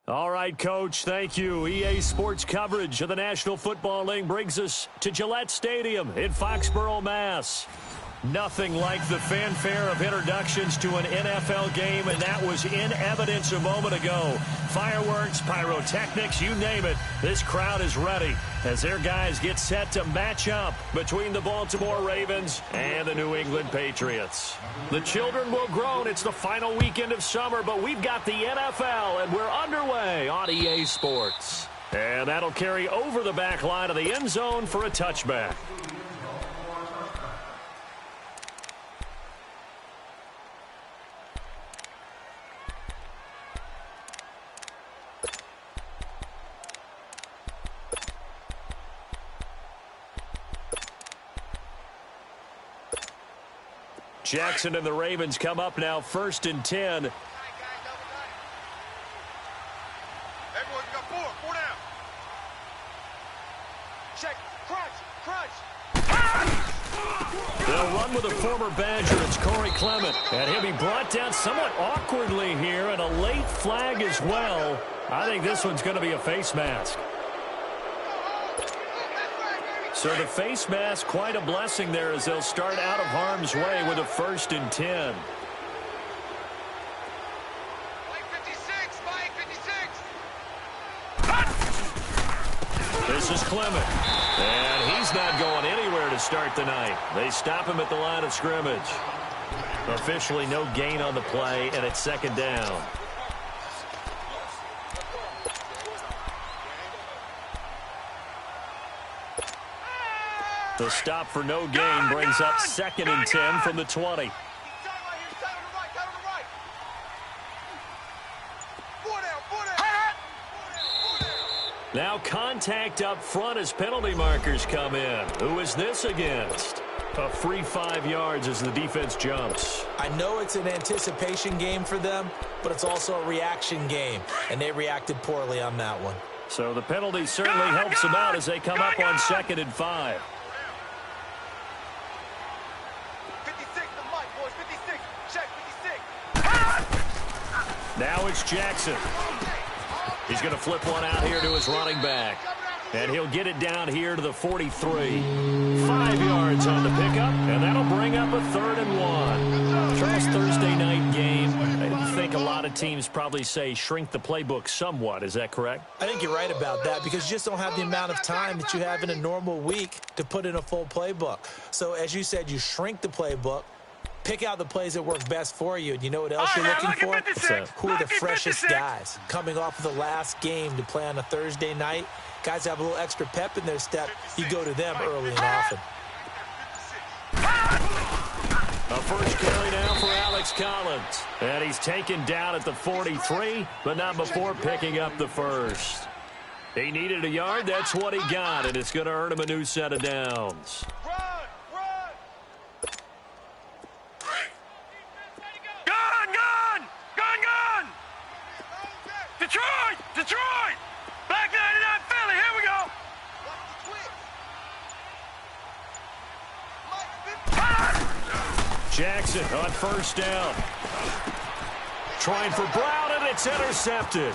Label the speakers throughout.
Speaker 1: All right, Coach, thank you. EA Sports coverage of the National Football League brings us to Gillette Stadium in Foxborough, Mass. Nothing like the fanfare of introductions to an NFL game, and that was in evidence a moment ago. Fireworks, pyrotechnics, you name it. This crowd is ready as their guys get set to match up between the Baltimore Ravens and the New England Patriots. The children will groan. It's the final weekend of summer, but we've got the NFL, and we're underway on EA Sports. And that'll carry over the back line of the end zone for a touchback. Jackson and the Ravens come up now, 1st and 10.
Speaker 2: Everyone, you got four down. Check, crunch.
Speaker 1: They'll run with a former Badger. It's Corey Clement. And he'll be brought down somewhat awkwardly here, and a late flag as well. I think this one's going to be a face mask. So the face mask, quite a blessing there as they'll start out of harm's way with a 1st and 10. This is Clement. And he's not going anywhere to start the night. They stop him at the line of scrimmage. Officially no gain on the play, and it's 2nd down. The stop for no gain brings up 2nd and 10 from the 20. Now contact up front as penalty markers come in. Who is this against? A free 5 yards as the defense jumps.
Speaker 3: I know it's an anticipation game for them, but it's also a reaction game, and they reacted poorly on that one.
Speaker 1: So the penalty certainly helps them out as they come up on 2nd and 5. Now it's Jackson. He's going to flip one out here to his running back. And he'll get it down here to the 43. 5 yards on the pickup, and that'll bring up a 3rd and 1. Charles, Thursday night game. I think a lot of teams probably say shrink the playbook somewhat. Is that correct?
Speaker 3: I think you're right about that because you just don't have the amount of time that you have in a normal week to put in a full playbook. So as you said, you shrink the playbook. Pick out the plays that work best for you. And you know what else you're looking for? Who are the freshest guys coming off of the last game to play on a Thursday night? Guys have a little extra pep in their step. You go to them early and often.
Speaker 1: A first carry now for Alex Collins. And he's taken down at the 43, but not before picking up the first. He needed a yard. That's what he got, and it's going to earn him a new set of downs.
Speaker 2: Detroit! Black 99 Philly, here we go!
Speaker 1: Jackson on 1st down. Trying for Brown, and it's intercepted.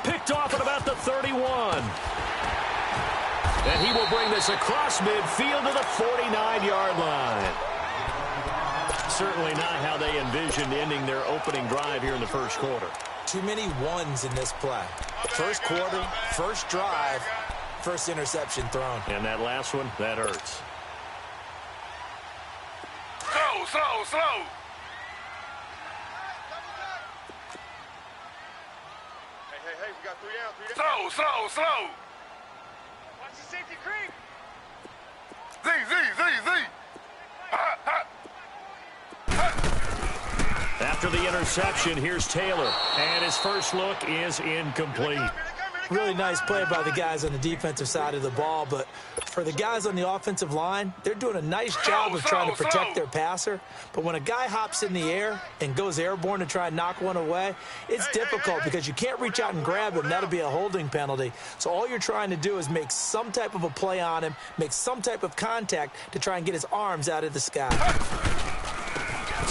Speaker 1: Picked off at about the 31. And he will bring this across midfield to the 49-yard line. Certainly not how they envisioned ending their opening drive here in the 1st quarter.
Speaker 3: Too many ones in this play. 1st quarter, 1st drive, 1st interception thrown.
Speaker 1: And that last one, that hurts.
Speaker 2: Slow. Hey, we got 3 down. Slow. Watch the safety creep. Z.
Speaker 1: After the interception, here's Taylor. And his first look is incomplete.
Speaker 3: Really nice play by the guys on the defensive side of the ball, but for the guys on the offensive line, they're doing a nice job of trying to protect their passer. But when a guy hops in the air and goes airborne to try and knock one away, it's difficult because you can't reach out and grab him. That'll be a holding penalty. So all you're trying to do is make some type of a play on him, make some type of contact to try and get his arms out of the sky.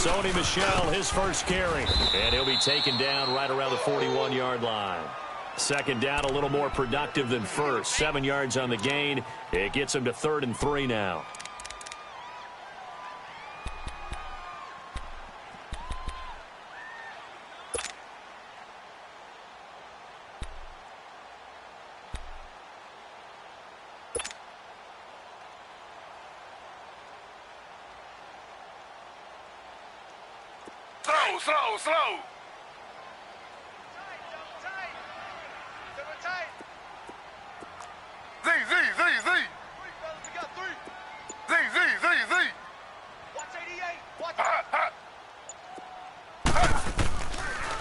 Speaker 1: Sony Michel, his first carry. And he'll be taken down right around the 41-yard line. Second down, a little more productive than first. 7 yards on the gain. It gets him to 3rd and 3 now.
Speaker 2: Slow. Z.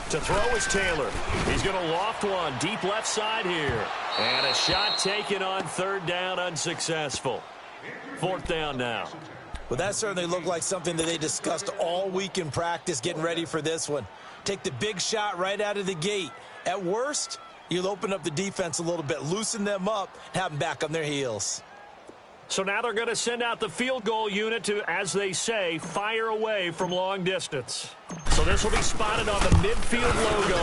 Speaker 1: To throw is Taylor. He's going to loft one deep left side here. And a shot taken on 3rd down, unsuccessful. 4th down now.
Speaker 3: Well, that certainly looked like something that they discussed all week in practice getting ready for this one. Take the big shot right out of the gate. At worst, you'll open up the defense a little bit, loosen them up, and have them back on their heels.
Speaker 1: So now they're going to send out the field goal unit to, as they say, fire away from long distance. So this will be spotted on the midfield logo.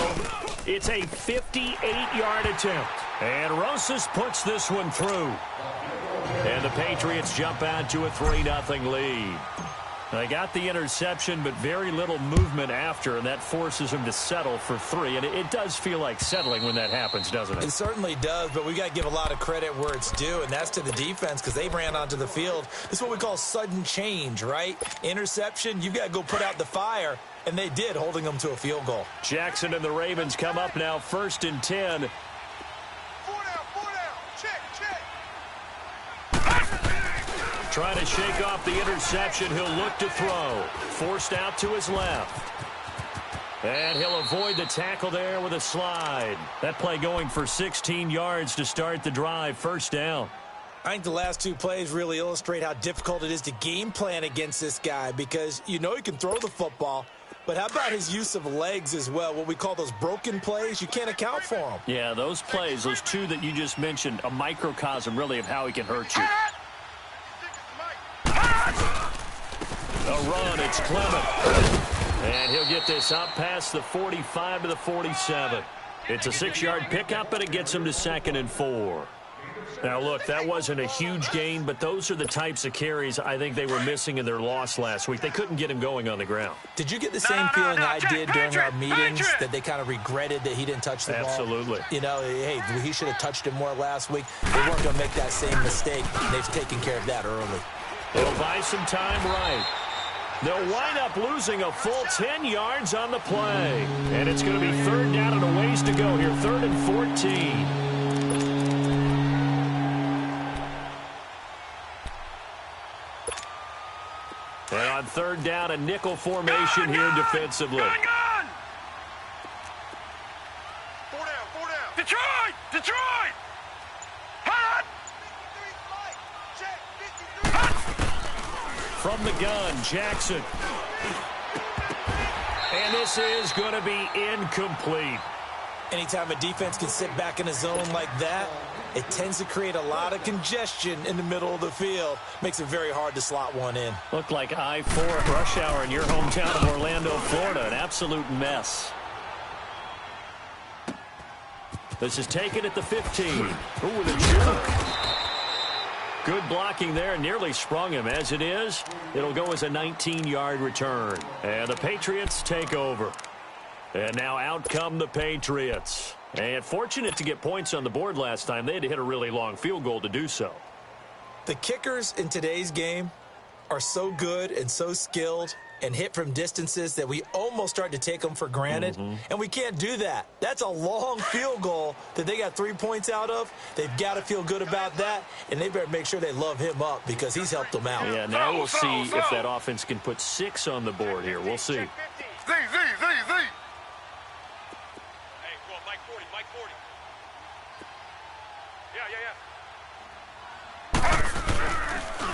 Speaker 1: It's a 58-yard attempt. And Rosas puts this one through. And the Patriots jump out to a 3-0 lead. They got the interception, but very little movement after, and that forces them to settle for 3. And it does feel like settling when that happens, doesn't it?
Speaker 3: It certainly does, but we got to give a lot of credit where it's due, and that's to the defense because they ran onto the field. This is what we call sudden change, right? Interception, you've got to go put out the fire, and they did, holding them to a field goal.
Speaker 1: Jackson and the Ravens come up now 1st and 10. Trying to shake off the interception. He'll look to throw. Forced out to his left. And he'll avoid the tackle there with a slide. That play going for 16 yards to start the drive. 1st down.
Speaker 3: I think the last 2 plays really illustrate how difficult it is to game plan against this guy because you know he can throw the football, but how about his use of legs as well? What we call those broken plays, you can't account for them.
Speaker 1: Yeah, those plays, those 2 that you just mentioned, a microcosm really of how he can hurt you. A run, it's Clement. And he'll get this up past the 45 to the 47. It's a 6-yard pickup, and it gets him to 2nd and 4. Now, look, that wasn't a huge gain, but those are the types of carries I think they were missing in their loss last week. They couldn't get him going on the ground.
Speaker 3: Did you get the same feeling I did during our meetings that they kind of regretted that he didn't touch the ball?
Speaker 1: Absolutely.
Speaker 3: You know, hey, he should have touched it more last week. They weren't going to make that same mistake. They've taken care of that early.
Speaker 1: They'll buy some time right. They'll wind up losing a full 10 yards on the play. And it's going to be 3rd down and a ways to go here. 3rd and 14. And on 3rd down, a nickel formation here defensively.
Speaker 2: Gun! 4 down. Detroit! Hot!
Speaker 1: From the gun, Jackson. And this is going to be incomplete.
Speaker 3: Anytime a defense can sit back in a zone like that, it tends to create a lot of congestion in the middle of the field. Makes it very hard to slot one in.
Speaker 1: Looked like I-4 at rush hour in your hometown of Orlando, Florida. An absolute mess. This is taken at the 15. Ooh, with a juke. Good blocking there. Nearly sprung him. As it is, it'll go as a 19-yard return. And the Patriots take over. And now out come the Patriots. And fortunate to get points on the board last time. They had to hit a really long field goal to do so.
Speaker 3: The kickers in today's game are so good and so skilled and hit from distances that we almost start to take them for granted. And we can't do that. That's a long field goal that they got 3 points out of. They've got to feel good about that, and they better make sure they love him up because he's helped them out.
Speaker 1: Yeah, now we'll see if that offense can put 6 on the board here. We'll see.
Speaker 2: Z.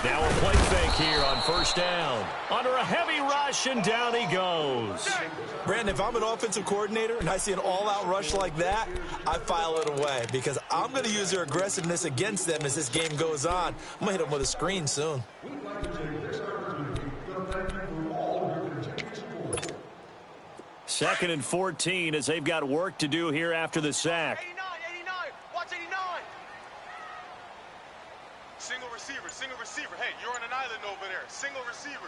Speaker 1: Now a play fake here on 1st down. Under a heavy rush, and down he goes.
Speaker 3: Brandon, if I'm an offensive coordinator and I see an all-out rush like that, I file it away because I'm going to use their aggressiveness against them as this game goes on. I'm going to hit them with a screen soon.
Speaker 1: Second and 14 as they've got work to do here after the sack.
Speaker 2: Single receiver, single receiver. Hey, you're on an island over there. Single receiver.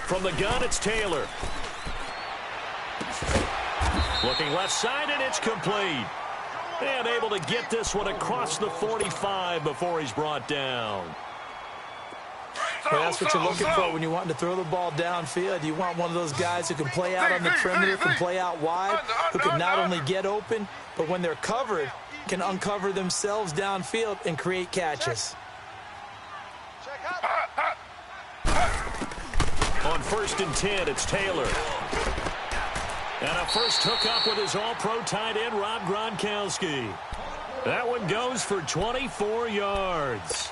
Speaker 1: From the gun, it's Taylor. Looking left side, and it's complete. And able to get this one across the 45 before he's brought down.
Speaker 3: Well, that's what you're looking for when you want to throw the ball downfield. You want one of those guys who can play out on the perimeter, can play out wide, who can not only get open, but when they're covered, can uncover themselves downfield and create catches.
Speaker 1: On 1st and 10, it's Taylor. And a first hookup with his all-pro tight end, Rob Gronkowski. That one goes for 24 yards.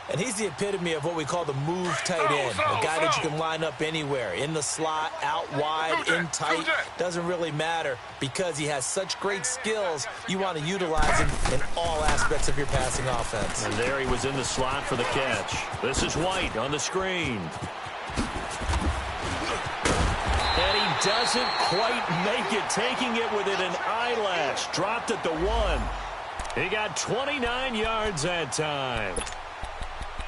Speaker 3: And he's the epitome of what we call the move tight end, a guy that you can line up anywhere, in the slot, out wide, in tight, doesn't really matter because he has such great skills. You want to utilize him in all aspects of your passing offense.
Speaker 1: And there he was in the slot for the catch. This is White on the screen. And he doesn't quite make it, taking it within an eyelash. Dropped at the 1. He got 29 yards that time.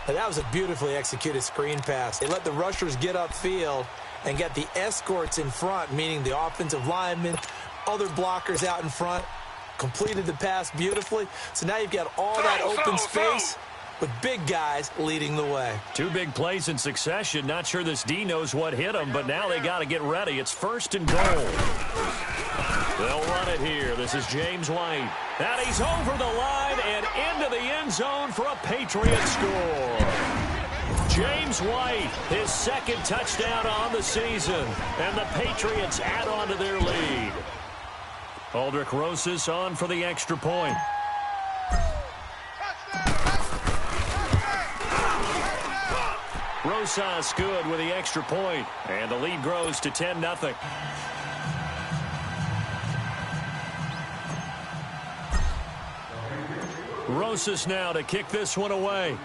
Speaker 3: And that was a beautifully executed screen pass. They let the rushers get upfield and get the escorts in front, meaning the offensive linemen, other blockers out in front, completed the pass beautifully. So now you've got all that open space with big guys leading the way. 2
Speaker 1: big plays in succession. Not sure this D knows what hit him, but now they got to get ready. It's 1st and goal. They'll run it here. This is James White. And he's over the line and into the end zone for a Patriots score. James White, his 2nd touchdown on the season. And the Patriots add on to their lead. Aldrich Rosas on for the extra point. Rosas good with the extra point. And the lead grows to 10-0. Rosas now to kick this one away.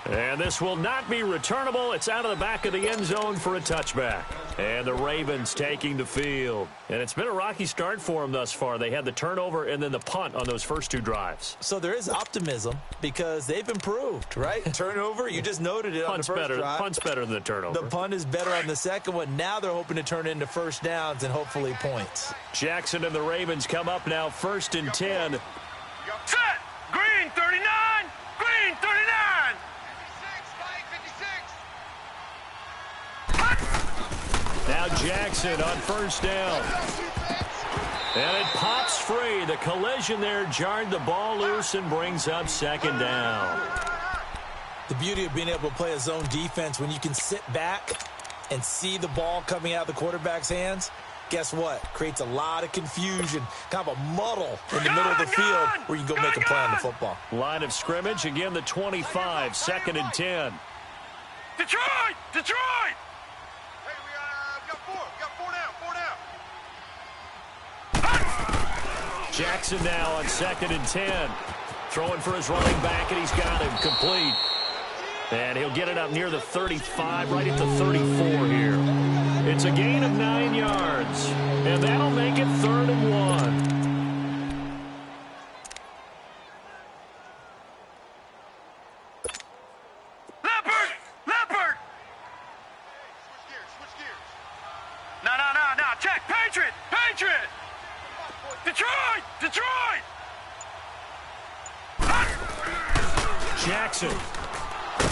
Speaker 1: And this will not be returnable. It's out of the back of the end zone for a touchback. And the Ravens taking the field. And it's been a rocky start for them thus far. They had the turnover and then the punt on those first 2 drives.
Speaker 3: So there is optimism because they've improved, right? Turnover, you just noted it on the first drive.
Speaker 1: Punt's better than the turnover.
Speaker 3: The punt is better on the second one. Now they're hoping to turn into first downs and hopefully points.
Speaker 1: Jackson and the Ravens come up now 1st and 10.
Speaker 2: Set! Green 39! Green 39!
Speaker 1: Now Jackson on 1st down. And it pops free. The collision there jarred the ball loose and brings up 2nd down.
Speaker 3: The beauty of being able to play a zone defense when you can sit back and see the ball coming out of the quarterback's hands, guess what? Creates a lot of confusion, kind of a muddle in the middle of the field where you can go make a play on the football.
Speaker 1: Line of scrimmage, again the 25, 2nd and 10.
Speaker 2: Detroit! Detroit! Hey, we got 4. We got 4 down. 4 down.
Speaker 1: Jackson now on 2nd and 10. Throwing for his running back, and he's got him complete. And he'll get it up near the 35, right at the 34 here. It's a gain of 9 yards, and that'll make it 3rd and 1.
Speaker 2: Check! Patriot! Patriot! Detroit! Detroit!
Speaker 1: Jackson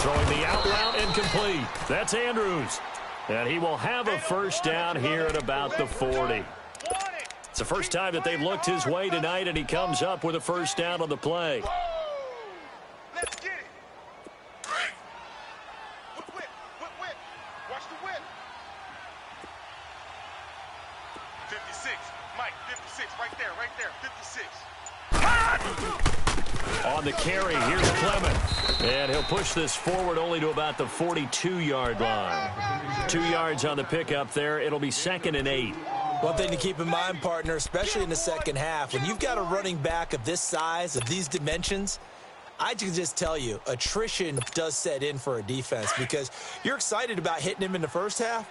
Speaker 1: throwing the out route incomplete. That's Andrews. And he will have a first down here at about the 40. It's the first time that they've looked his way tonight, and he comes up with a first down on the play.
Speaker 2: Let's get it! Whip! Watch the whip! 56. Mike, 56. Right there. 56.
Speaker 1: On the carry, here's Clement. And he'll push this forward only to about the 42-yard line. 2 yards on the pickup there. It'll be 2nd and 8.
Speaker 3: One thing to keep in mind, partner, especially in the second half, when you've got a running back of this size, of these dimensions, I can just tell you, attrition does set in for a defense because you're excited about hitting him in the first half.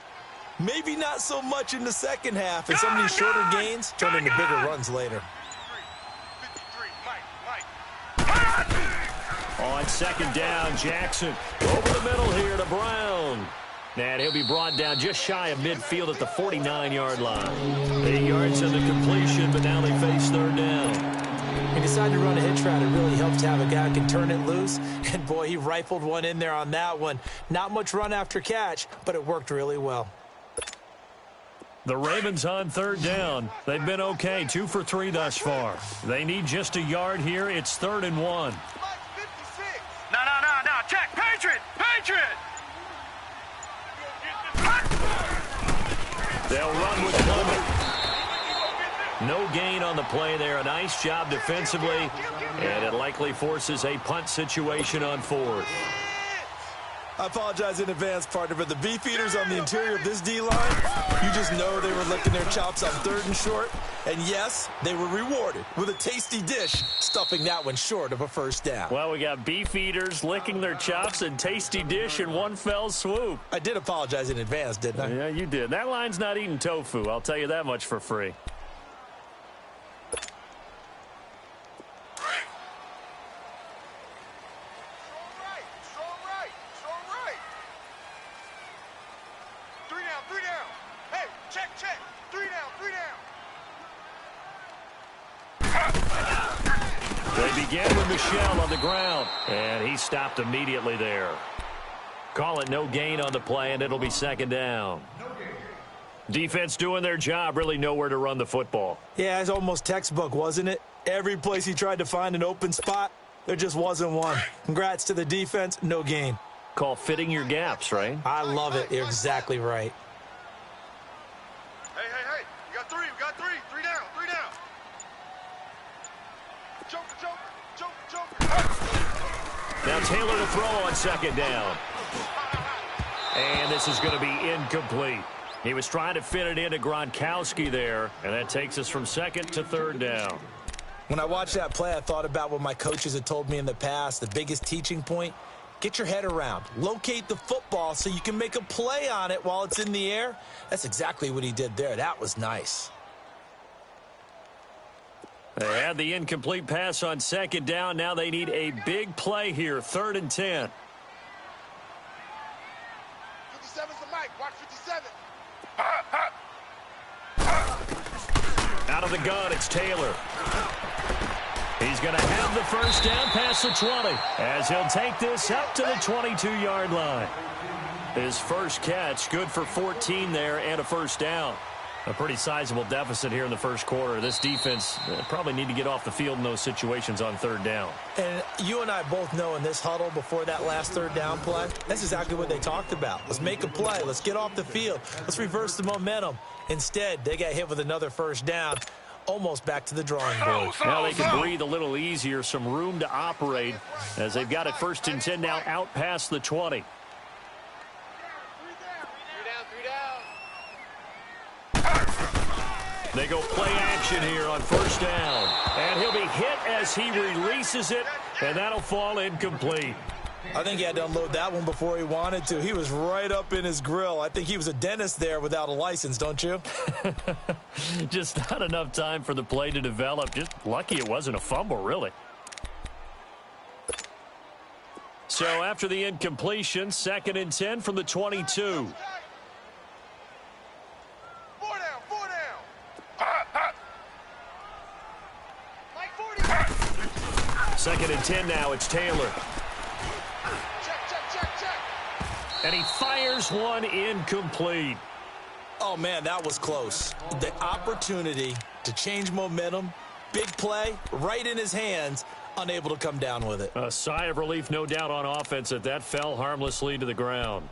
Speaker 3: Maybe not so much in the second half, as some of these shorter gains turn into bigger runs later.
Speaker 2: 53, Mike.
Speaker 1: On second down, Jackson over the middle here to Brown. And he'll be brought down just shy of midfield at the 49-yard line. 8 yards in the completion, but now they face third down.
Speaker 3: He decided to run a hitch route. It really helps to have a guy who can turn it loose. And, boy, he rifled one in there on that one. Not much run after catch, but it worked really well.
Speaker 1: The Ravens on third down. They've been okay, 2 for 3 thus far. They need just a yard here. It's 3rd and 1.
Speaker 2: Mike, 56.
Speaker 4: No. Check. Patriot.
Speaker 1: They'll run with Clement. No gain on the play there. A nice job defensively. And it likely forces a punt situation on 4th.
Speaker 3: I apologize in advance, partner, but the beefeaters on the interior of this D-line, you just know they were licking their chops on 3rd and short. And, yes, they were rewarded with a tasty dish, stuffing that one short of a first down.
Speaker 1: Well, we got beefeaters licking their chops and tasty dish in one fell swoop.
Speaker 3: I did apologize in advance, didn't I?
Speaker 1: Yeah, you did. That line's not eating tofu. I'll tell you that much for free.
Speaker 2: Strong right. 3 down. Hey, check. 3 down.
Speaker 1: They begin with Michel on the ground, and he stopped immediately there. Call it no gain on the play, and it'll be 2nd down. Defense doing their job, really nowhere to run the football.
Speaker 3: Yeah, it's almost textbook, wasn't it? Every place he tried to find an open spot, there just wasn't one. Congrats to the defense, no gain.
Speaker 1: Call fitting your gaps, right?
Speaker 3: I love it. You're exactly right.
Speaker 2: Hey. We got 3. 3 down. Joker.
Speaker 1: Now Taylor to throw on 2nd down. And this is going to be incomplete. He was trying to fit it into Gronkowski there, and that takes us from 2nd to 3rd down.
Speaker 3: When I watched that play, I thought about what my coaches had told me in the past. The biggest teaching point, get your head around. Locate the football so you can make a play on it while it's in the air. That's exactly what he did there. That was nice.
Speaker 1: They had the incomplete pass on 2nd down. Now they need a big play here, 3rd and 10.
Speaker 2: 57's the Mike. Watch 57.
Speaker 1: Out of the gun, it's Taylor. He's going to have the first down past the 20 as he'll take this up to the 22-yard line. His first catch, good for 14 there and a first down. A pretty sizable deficit here in the first quarter. This defense probably need to get off the field in those situations on 3rd down.
Speaker 3: And you and I both know in this huddle before that last 3rd down play, that's exactly what they talked about. Let's make a play. Let's get off the field. Let's reverse the momentum. Instead, they got hit with another first down, almost back to the drawing board.
Speaker 1: Now they can breathe a little easier, some room to operate as they've got it 1st and 10 now out past the 20. They go play action here on 1st down. And he'll be hit as he releases it, and that'll fall incomplete.
Speaker 3: I think he had to unload that one before he wanted to. He was right up in his grill. I think he was a dentist there without a license, don't you?
Speaker 1: Just not enough time for the play to develop. Just lucky it wasn't a fumble, really. So after the incompletion, 2nd and 10 from the 22.
Speaker 2: 4 down. Mike, 40.
Speaker 1: 2nd and 10 now. It's Taylor.
Speaker 2: Check.
Speaker 1: And he fires one incomplete.
Speaker 3: Oh, man, that was close. The opportunity to change momentum, big play, right in his hands, unable to come down with it.
Speaker 1: A sigh of relief, no doubt, on offense that that fell harmlessly to the ground.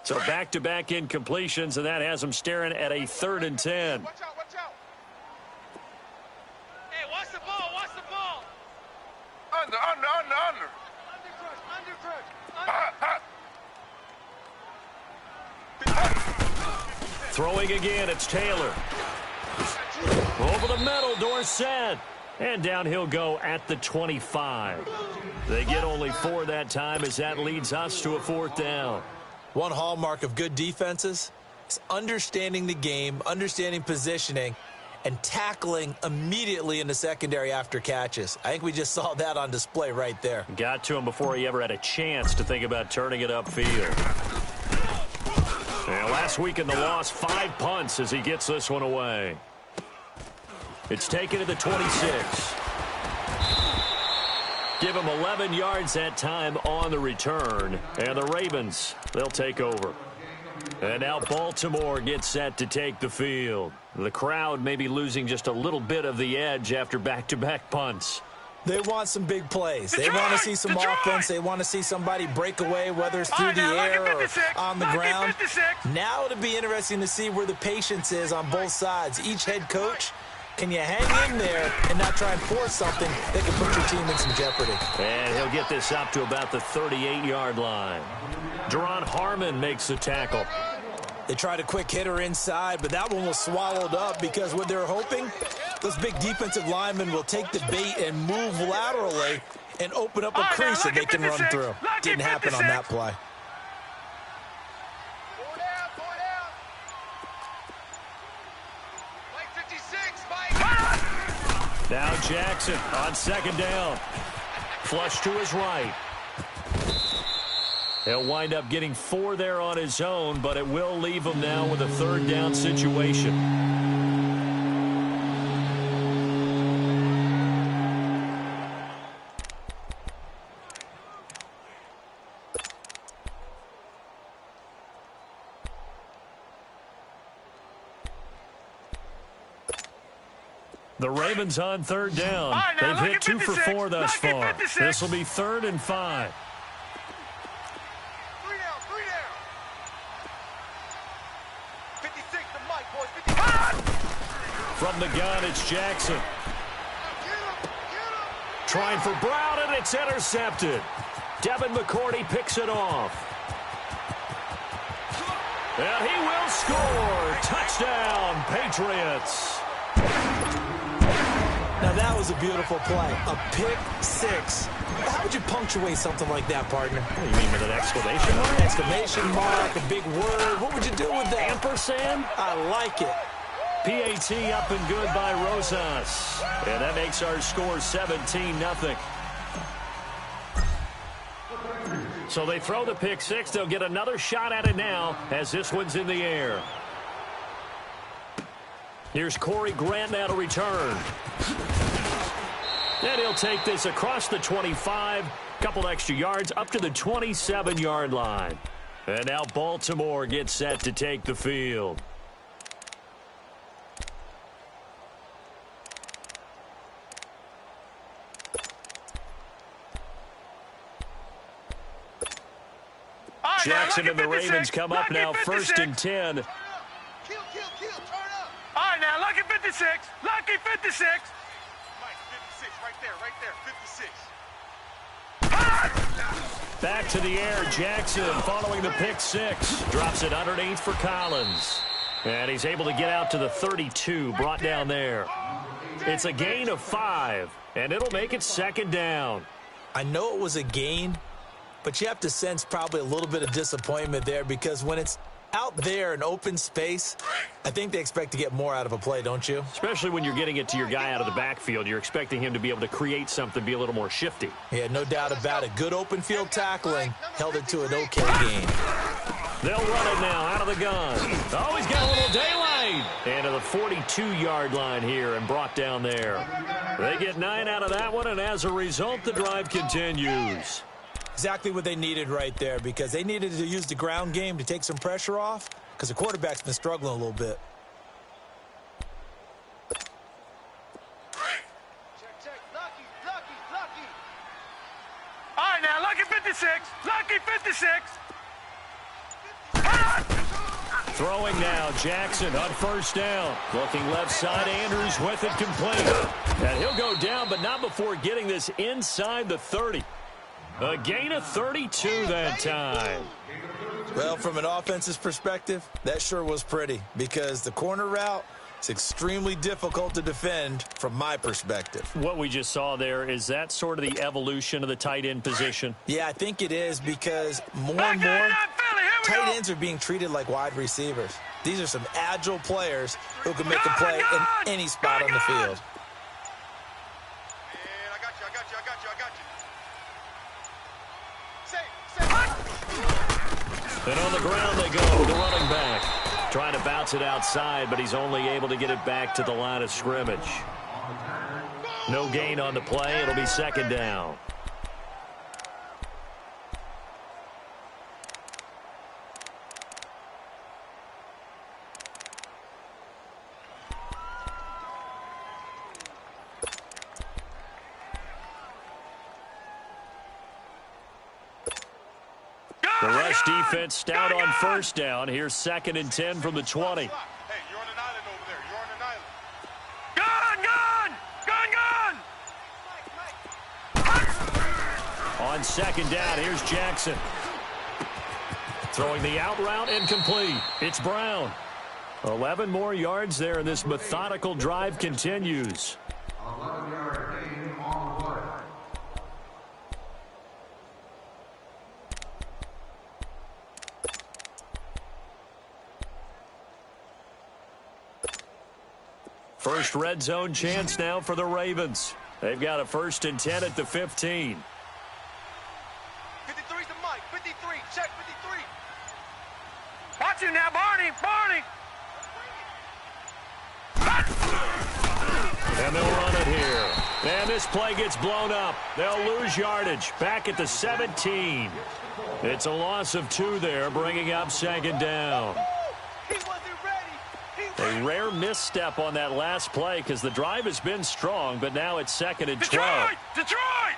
Speaker 1: So back-to-back incompletions, and that has him staring at a 3rd and 10.
Speaker 2: Watch out.
Speaker 4: Hey, watch the ball.
Speaker 2: Under.
Speaker 4: Under.
Speaker 1: Throwing again, it's Taylor. Over the middle, Dorsett. And down he'll go at the 25. They get only 4 that time as that leads us to a 4th down.
Speaker 3: One hallmark of good defenses is understanding the game, understanding positioning, and tackling immediately in the secondary after catches. I think we just saw that on display right there.
Speaker 1: Got to him before he ever had a chance to think about turning it upfield. And last week in the loss, 5 punts as he gets this one away. It's taken to the 26. Give him 11 yards that time on the return. And the Ravens, they'll take over. And now Baltimore gets set to take the field. The crowd may be losing just a little bit of the edge after back-to-back punts.
Speaker 3: They want some big plays. They want to see some offense. They want to see somebody break away, whether it's through the air or on the ground. Now it'll be interesting to see where the patience is on both sides. Each head coach, can you hang in there and not try and force something that can put your team in some jeopardy?
Speaker 1: And he'll get this up to about the 38-yard line. Deron Harmon makes the tackle.
Speaker 3: They tried a quick hitter inside, but that one was swallowed up because what they're hoping, those big defensive linemen will take the bait and move laterally and open up a crease that they can run through. Didn't happen on that play.
Speaker 1: Now Jackson on 2nd down. Flush to his right. He'll wind up getting 4 there on his own, but it will leave him now with a 3rd down situation. The Ravens on 3rd down. They've hit 2 for 4 thus far. This will be 3rd and 5.
Speaker 2: 3 down, 3 down. 56, the mic, boys. 56.
Speaker 1: From the gun, it's Jackson. Trying for Brown, and it's intercepted. Devin McCourty picks it off. And he will score. Touchdown, Patriots.
Speaker 3: Now, that was a beautiful play. A pick 6. How would you punctuate something like that, partner?
Speaker 1: What do you mean with an exclamation mark?
Speaker 3: Exclamation mark, a big word. What would you do with that?
Speaker 1: Ampersand?
Speaker 3: I like it.
Speaker 1: PAT up and good by Rosas. And that makes our score 17-0. So they throw the pick 6. They'll get another shot at it now as this one's in the air. Here's Corey Grant now to return. And he'll take this across the 25. Couple extra yards up to the 27-yard line. And now Baltimore gets set to take the field. Jackson and the Ravens come up now, 1st and 10.
Speaker 2: Kill, turn up.
Speaker 4: All right, now, lucky 56. Lucky 56.
Speaker 2: Mike, 56, right there, 56.
Speaker 1: Back to the air, Jackson following the pick 6. Drops it underneath for Collins. And he's able to get out to the 32, brought down there. It's a gain of 5, and it'll make it 2nd down.
Speaker 3: I know it was a gain, but you have to sense probably a little bit of disappointment there because when it's out there in open space, I think they expect to get more out of a play, don't you?
Speaker 1: Especially when you're getting it to your guy out of the backfield. You're expecting him to be able to create something, be a little more shifty.
Speaker 3: Yeah, no doubt about it. Good open field tackling held it to an okay gain.
Speaker 1: They'll run it now out of the gun. Oh, he's got a little daylight. And to the 42-yard line here and brought down there. They get 9 out of that one, and as a result, the drive continues.
Speaker 3: Exactly what they needed right there because they needed to use the ground game to take some pressure off because the quarterback's been struggling a little bit.
Speaker 2: Check. Lucky.
Speaker 4: All right, now, lucky 56. Lucky 56.
Speaker 1: Throwing now, Jackson on 1st down. Looking left side, Andrews with it complete. And he'll go down, but not before getting this inside the 30. A gain of 32 that time.
Speaker 3: Well, from an offense's perspective, that sure was pretty because the corner route It's extremely difficult to defend from my perspective.
Speaker 1: What we just saw there, is that sort of the evolution of the tight end position?
Speaker 3: Yeah, I think it is, because more and more tight ends are being treated like wide receivers. These are some agile players who can make a play in any spot on the field.
Speaker 2: I got you.
Speaker 1: And on the ground they go, the running back. Trying to bounce it outside, but he's only able to get it back to the line of scrimmage. No gain on the play. It'll be second down. The rush defense stout on first down. Here's 2nd and 10 from the 20.
Speaker 2: Hey, you're on an island over there. You're on an island.
Speaker 1: On 2nd down, here's Jackson. Throwing the out route, incomplete. It's Brown. 11 more yards there, and this methodical drive continues.
Speaker 5: 11-yard gain on the play.
Speaker 1: First red zone chance now for the Ravens. They've got a 1st and 10 at the 15.
Speaker 2: 53's the mic. 53. Check 53.
Speaker 4: Watch him now, Barney.
Speaker 1: And they'll run it here. And this play gets blown up. They'll lose yardage. Back at the 17. It's a loss of 2 there, bringing up 2nd down.
Speaker 2: He wasn't ready.
Speaker 1: A rare misstep on that last play because the drive has been strong, but now it's 2nd and 12.
Speaker 4: Detroit!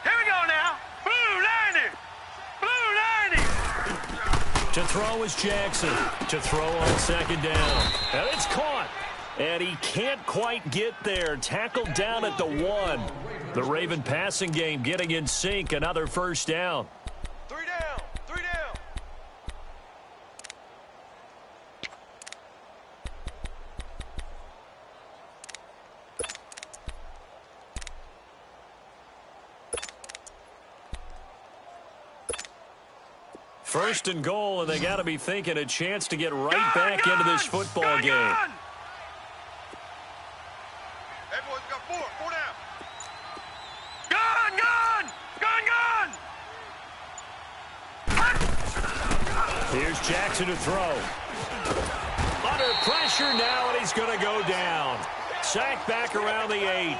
Speaker 4: Here we go now. Blue 90.
Speaker 1: To throw is Jackson. To throw on 2nd down. And it's caught. And he can't quite get there. Tackled down at the 1. The Raven passing game getting in sync. Another 1st down.
Speaker 2: 3 down. 3 down.
Speaker 1: First and goal, and they got to be thinking a chance to get right back into this football game.
Speaker 2: Hey, boys, we got 4. 4 down.
Speaker 1: Here's Jackson to throw. Under pressure now, and he's going to go down. Sacked back around the 8.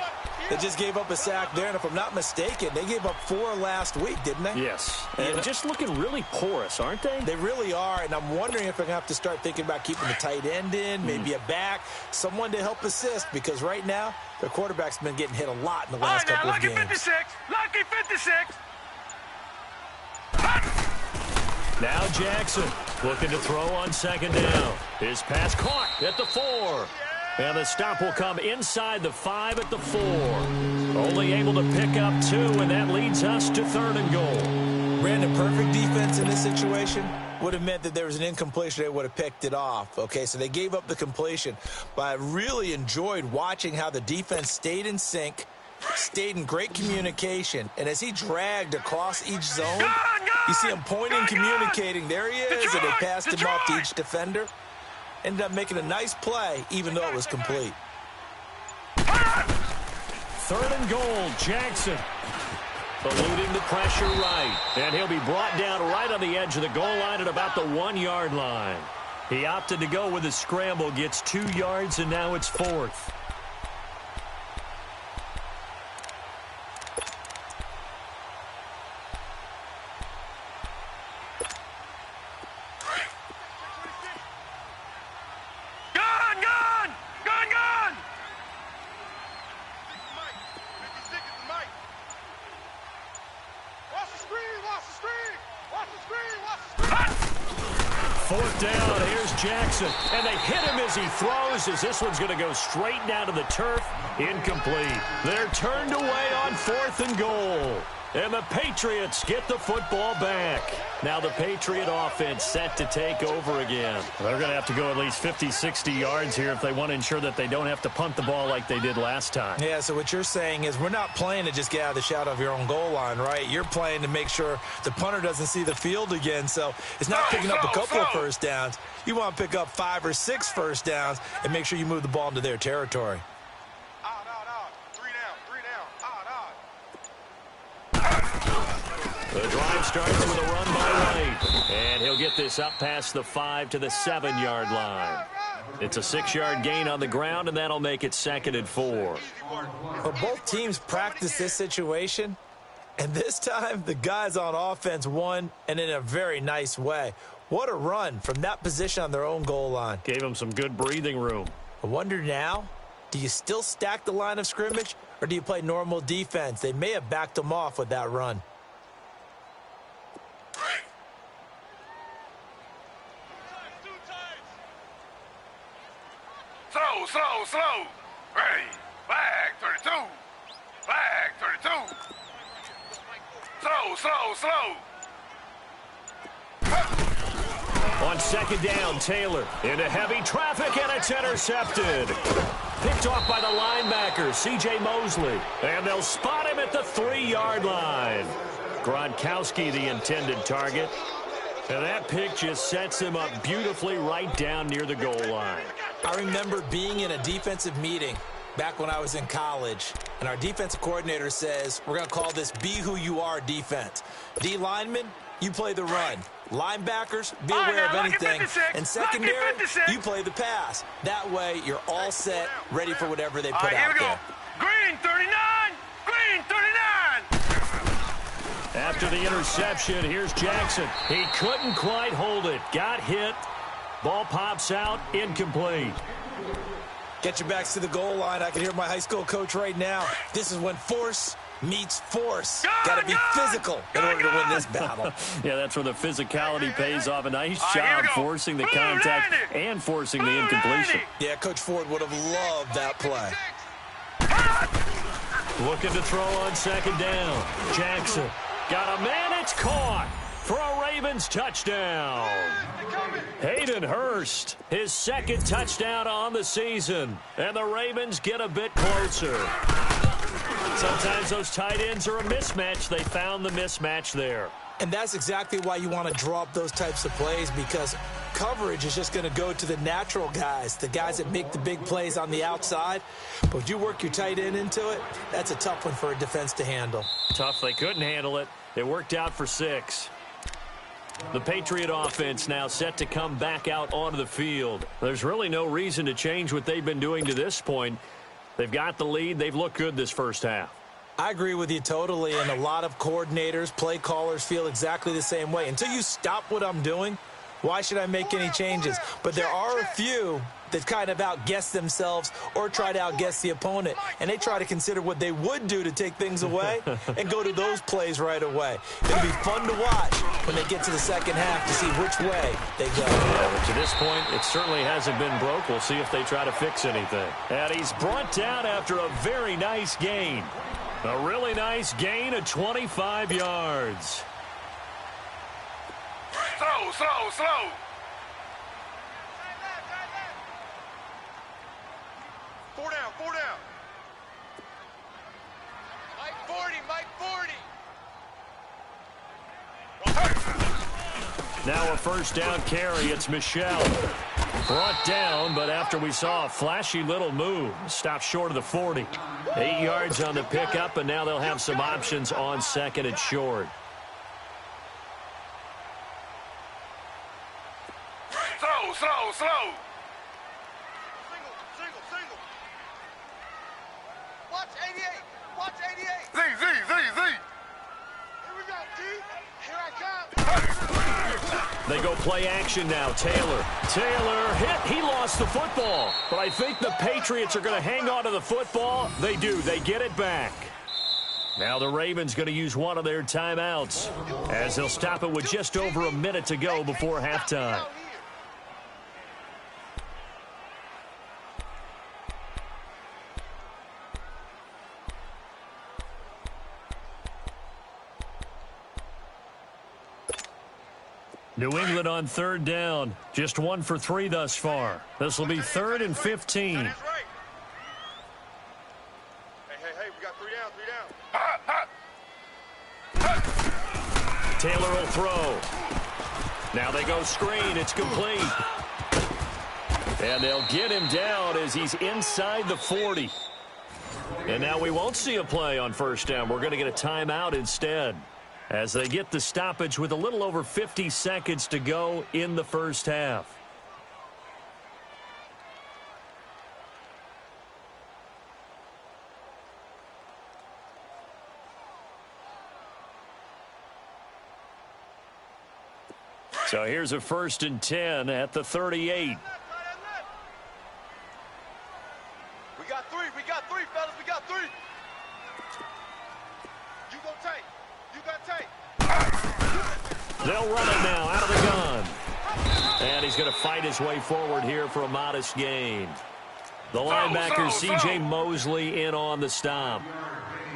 Speaker 3: They just gave up a sack there, and if I'm not mistaken, they gave up 4 last week, didn't they?
Speaker 1: Yes. And just looking really porous, aren't they?
Speaker 3: They really are, and I'm wondering if they're going to have to start thinking about keeping the tight end in, maybe a back, someone to help assist, because right now, their quarterback's been getting hit a lot in the last couple of games.
Speaker 4: Lucky 56.
Speaker 1: Now Jackson looking to throw on 2nd down. His pass caught at the 4. And the stop will come inside the 5 at the 4. Only able to pick up 2, and that leads us to 3rd and goal.
Speaker 3: Brandon, perfect defense in this situation would have meant that there was an incompletion. They would have picked it off. Okay, so they gave up the completion. But I really enjoyed watching how the defense stayed in sync, stayed in great communication. And as he dragged across each zone, you see him pointing, communicating. There he is, and they passed him off to each defender. Ended up making a nice play, even though it was complete.
Speaker 1: 3rd and goal, Jackson. Eluding the pressure right. And he'll be brought down right on the edge of the goal line at about the 1-yard line. He opted to go with a scramble, gets 2 yards, and now it's 4th. Jackson, and they hit him as he throws, as this one's going to go straight down to the turf. Incomplete. They're turned away on 4th and goal. And the Patriots get the football back. Now the Patriot offense set to take over again. They're going to have to go at least 50, 60 yards here if they want to ensure that they don't have to punt the ball like they did last time.
Speaker 3: Yeah, so what you're saying is we're not playing to just get out of the shadow of your own goal line, right? You're playing to make sure the punter doesn't see the field again. So it's not picking up a couple of first downs. You want to pick up 5 or 6 first downs and make sure you move the ball into their territory.
Speaker 1: The drive starts with a run by White. And he'll get this up past the 5 to the 7-yard line. It's a 6-yard gain on the ground, and that'll make it 2nd and 4.
Speaker 3: But both teams practice this situation, and this time the guys on offense won, and in a very nice way. What a run from that position on their own goal line.
Speaker 1: Gave them some good breathing room.
Speaker 3: I wonder now, do you still stack the line of scrimmage, or do you play normal defense? They may have backed them off with that run.
Speaker 2: Slow. Ready. Flag 32. Flag 32. Slow.
Speaker 1: On 2nd down, Taylor into heavy traffic, and it's intercepted. Picked off by the linebacker, C.J. Mosley. And they'll spot him at the 3-yard line. Gronkowski, the intended target. And that pick just sets him up beautifully right down near the goal line.
Speaker 3: I remember being in a defensive meeting back when I was in college, and our defensive coordinator says, we're going to call this Be Who You Are defense. D linemen, you play the run. Linebackers, be aware of anything. And secondary, you play the pass. That way, you're all set, ready for whatever they put out there.
Speaker 4: Green 39! Green 39!
Speaker 1: After the interception, here's Jackson. He couldn't quite hold it. Got hit. Ball pops out, incomplete.
Speaker 3: Get your backs to the goal line. I can hear my high school coach right now. This is when force meets force. Got to be physical in order to win this battle.
Speaker 1: Yeah, that's where the physicality pays off. A nice job forcing the contact and forcing the incompletion.
Speaker 3: Yeah, Coach Ford would have loved that play.
Speaker 1: Looking to throw on 2nd down. Jackson got a man. It's caught for a Ravens touchdown. Hayden Hurst, his 2nd touchdown on the season. And the Ravens get a bit closer. Sometimes those tight ends are a mismatch. They found the mismatch there.
Speaker 3: And that's exactly why you want to draw up those types of plays, because coverage is just going to go to the natural guys, the guys that make the big plays on the outside. But if you work your tight end into it, that's a tough one for a defense to handle.
Speaker 1: Tough. They couldn't handle it. It worked out for 6. The Patriot offense now set to come back out onto the field. There's really no reason to change what they've been doing to this point. They've got the lead. They've looked good this first half.
Speaker 3: I agree with you totally, and a lot of coordinators, play callers feel exactly the same way. Until you stop what I'm doing, why should I make any changes? But there are a few that kind of outguess themselves or try to outguess the opponent, and they try to consider what they would do to take things away and go to those plays right away. It'll be fun to watch when they get to the second half to see which way they go.
Speaker 1: Yeah, but to this point, it certainly hasn't been broke. We'll see if they try to fix anything. And he's brought down after a very nice gain. A really nice gain of 25 yards.
Speaker 2: Slow. 4 down. Mike 40.
Speaker 1: Now a first down carry. It's Michelle. Brought down, but after we saw a flashy little move, stopped short of the 40. 8 yards on the pickup, and now they'll have some options on 2nd and short.
Speaker 2: Slow. Watch 88. Z. Here we go, D. Here I come.
Speaker 1: They go play action now. Taylor hit. He lost the football. But I think the Patriots are going to hang on to the football. They do. They get it back. Now the Ravens going to use one of their timeouts as they'll stop it with just over a minute to go before halftime. New England on third down. Just 1 for 3 thus far. This will be 3rd and 15.
Speaker 2: That is right. Hey, we got 3 down.
Speaker 1: Taylor will throw. Now they go screen. It's complete. And they'll get him down as he's inside the 40. And now we won't see a play on first down. We're going to get a timeout instead, as they get the stoppage with a little over 50 seconds to go in the first half. So here's a 1st and 10 at the 38.
Speaker 2: We got three, fellas. We got 3. You go take. You got take.
Speaker 1: They'll run it now out of the gun. And he's going to fight his way forward here for a modest gain. The linebacker, C.J. Mosley, in on the stop.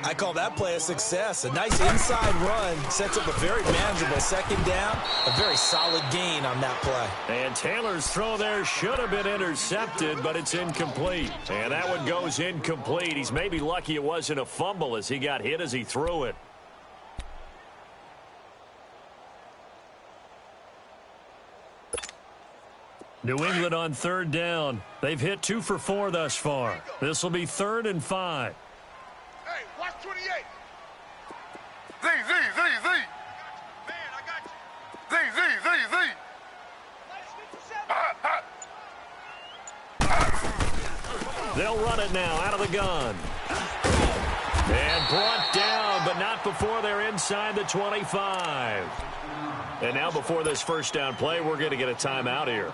Speaker 3: I call that play a success. A nice inside run sets up a very manageable 2nd down. A very solid gain on that play.
Speaker 1: And Taylor's throw there should have been intercepted, but it's incomplete. And that one goes incomplete. He's maybe lucky it wasn't a fumble as he got hit as he threw it. New England on 3rd down. They've hit 2 for 4 thus far. This will be 3rd and 5.
Speaker 2: Hey, watch 28.
Speaker 4: Z.
Speaker 2: Man, I got you.
Speaker 1: They'll run it now out of the gun. And brought down, but not before they're inside the 25. And now before this first down play, we're going to get a timeout here,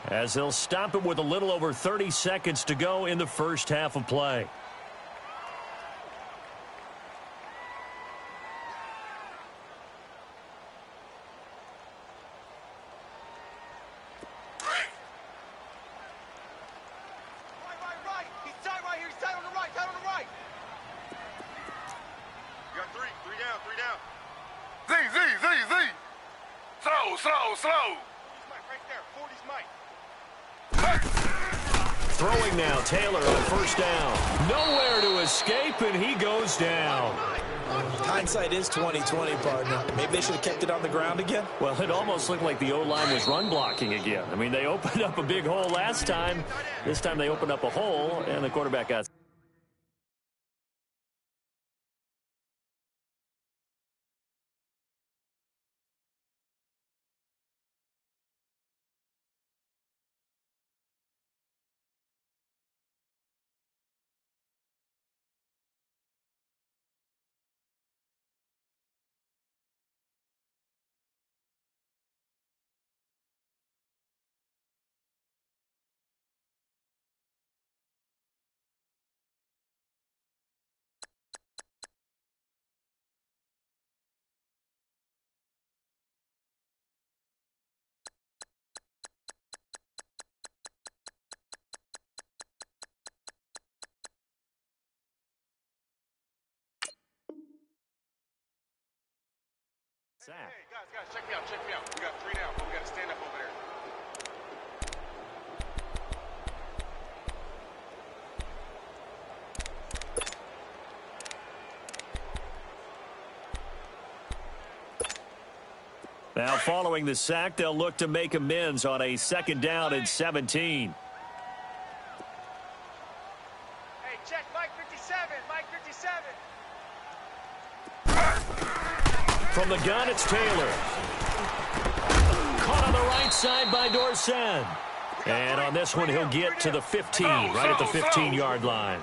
Speaker 1: as they'll stop it with a little over 30 seconds to go in the first half of play.
Speaker 2: Right. He's tight right here. He's tight on the right. Tight on the right. You got 3. 3 down. 3 down.
Speaker 4: Z. Slow.
Speaker 2: He's Mike right there. 40's Mike.
Speaker 1: Throwing now, Taylor on first down. Nowhere to escape, and he goes down.
Speaker 3: Hindsight is 20/20, partner. Maybe they should have kept it on the ground again.
Speaker 1: Well, it almost looked like the O-line was run blocking again. I mean, they opened up a big hole last time. This time they opened up a hole, and the quarterback got...
Speaker 2: Hey, guys, check me out. We got 3 down, but we got to stand up over there.
Speaker 1: Now, following the sack, they'll look to make amends on a 2nd down and 17.
Speaker 2: Hey, check Mike 57. Mike 57.
Speaker 1: From the gun, it's Taylor. Caught on the right side by Dorsen. And on this one, he'll get to the 15, right at the 15-yard line.